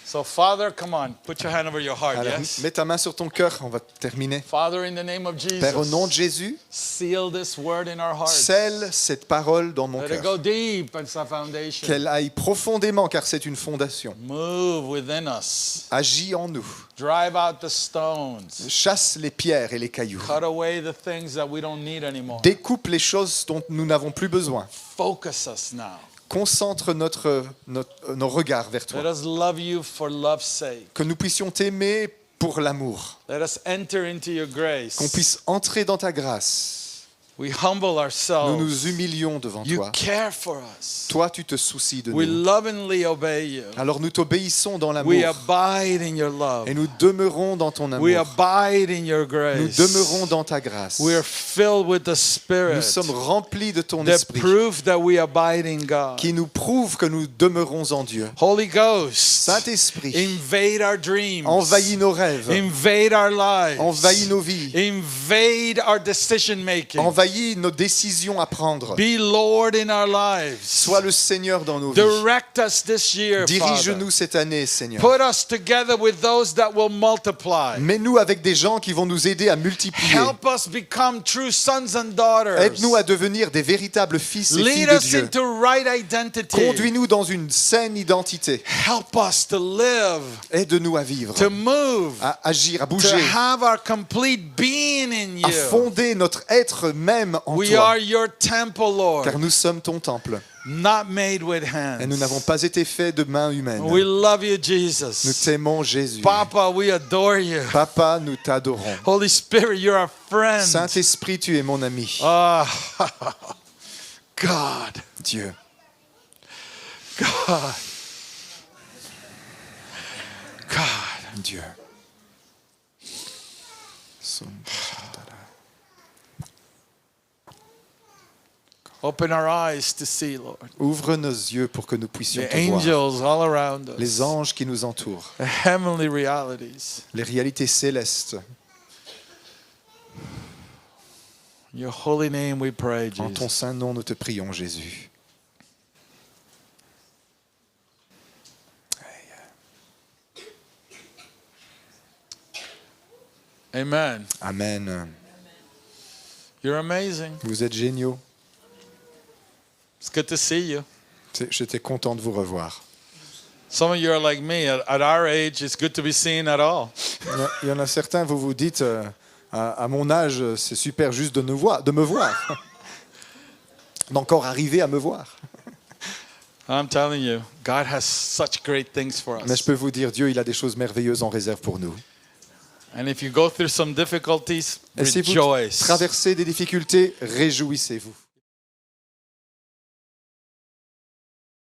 So Father, come on, put your hand over your heart, Alors, yes? mets ta main sur ton cœur, on va terminer. Father, in the name of Jesus, Père, au nom de Jésus, seal this word in our hearts. scelle cette parole dans mon Let it cœur. go deep in sa foundation. Qu'elle aille profondément, car c'est une fondation. Move within us. Agis en nous. Drive out the stones. Chasse les pierres et les cailloux. Cut away the things that we don't need anymore. Découpe les choses dont nous n'avons plus besoin. Focus us now. Concentre nos regards vers Let toi. us love you for love's sake. Que nous puissions t'aimer pour l'amour. Let us enter into your grace. Qu'on puisse entrer dans ta grâce. We humble Nous ourselves. nous humilions devant You toi. care for us. Toi, tu te soucies de We nous. lovingly obey you. Alors nous t'obéissons dans We l'amour abide in your love. et nous demeurons dans ton We amour. abide in your Nous grace. demeurons dans ta grâce. We are filled with the Nous Spirit sommes remplis de ton that esprit prove that we abide in God. qui nous prouve que nous demeurons en Dieu. Holy Ghost, Saint-Esprit, invade our dreams. envahis nos rêves, Invade our lives. envahis nos vies, Invade our decision making. envahis nos décisions à prendre. Be Lord in our lives. Sois le Seigneur dans nos vies. Direct us this year, Father. Dirige-nous cette année, Seigneur. Put us together with those that will multiply. Mets-nous avec des gens qui vont nous aider à multiplier. Help us become true sons and daughters. Aide-nous à devenir des véritables fils et filles Lead de us Dieu. into right identity. Conduis-nous dans une saine identité. Help us to live, Aide-nous à vivre, to move, à agir, à to bouger, have our complete being in à you. fonder notre être même en We toi. are your temple, Lord, Car nous sommes ton temple not made with et nous hands. n'avons pas été faits de mains humaines. We love you, Nous Jesus. t'aimons, Jésus. Papa, we adore you. Papa, nous t'adorons. Holy Spirit, you're our friend. Saint-Esprit, tu es mon ami. Ah, God, Dieu. God, God. Dieu. Open our eyes to see, Lord. Ouvre nos yeux pour que nous puissions The te voir. angels all around us. Les anges qui nous entourent. The heavenly realities. Les réalités célestes. In your holy name we pray, En ton Jesus. saint nom, nous te prions, Jésus. Amen. Amen. You're amazing. Vous êtes géniaux. It's good to see you. J'étais content de vous revoir. Some of you are like me. At our age, it's good to be seen at all. Il y en a certains, vous vous dites, à mon âge, c'est super juste de me voir. D'encore arriver à me voir. I'm telling you, God has such great things for Mais je us. peux vous dire, Dieu, il a des choses merveilleuses en réserve pour nous. And if you go through some difficulties, Et si vous rejoice. traversez des difficultés, réjouissez-vous.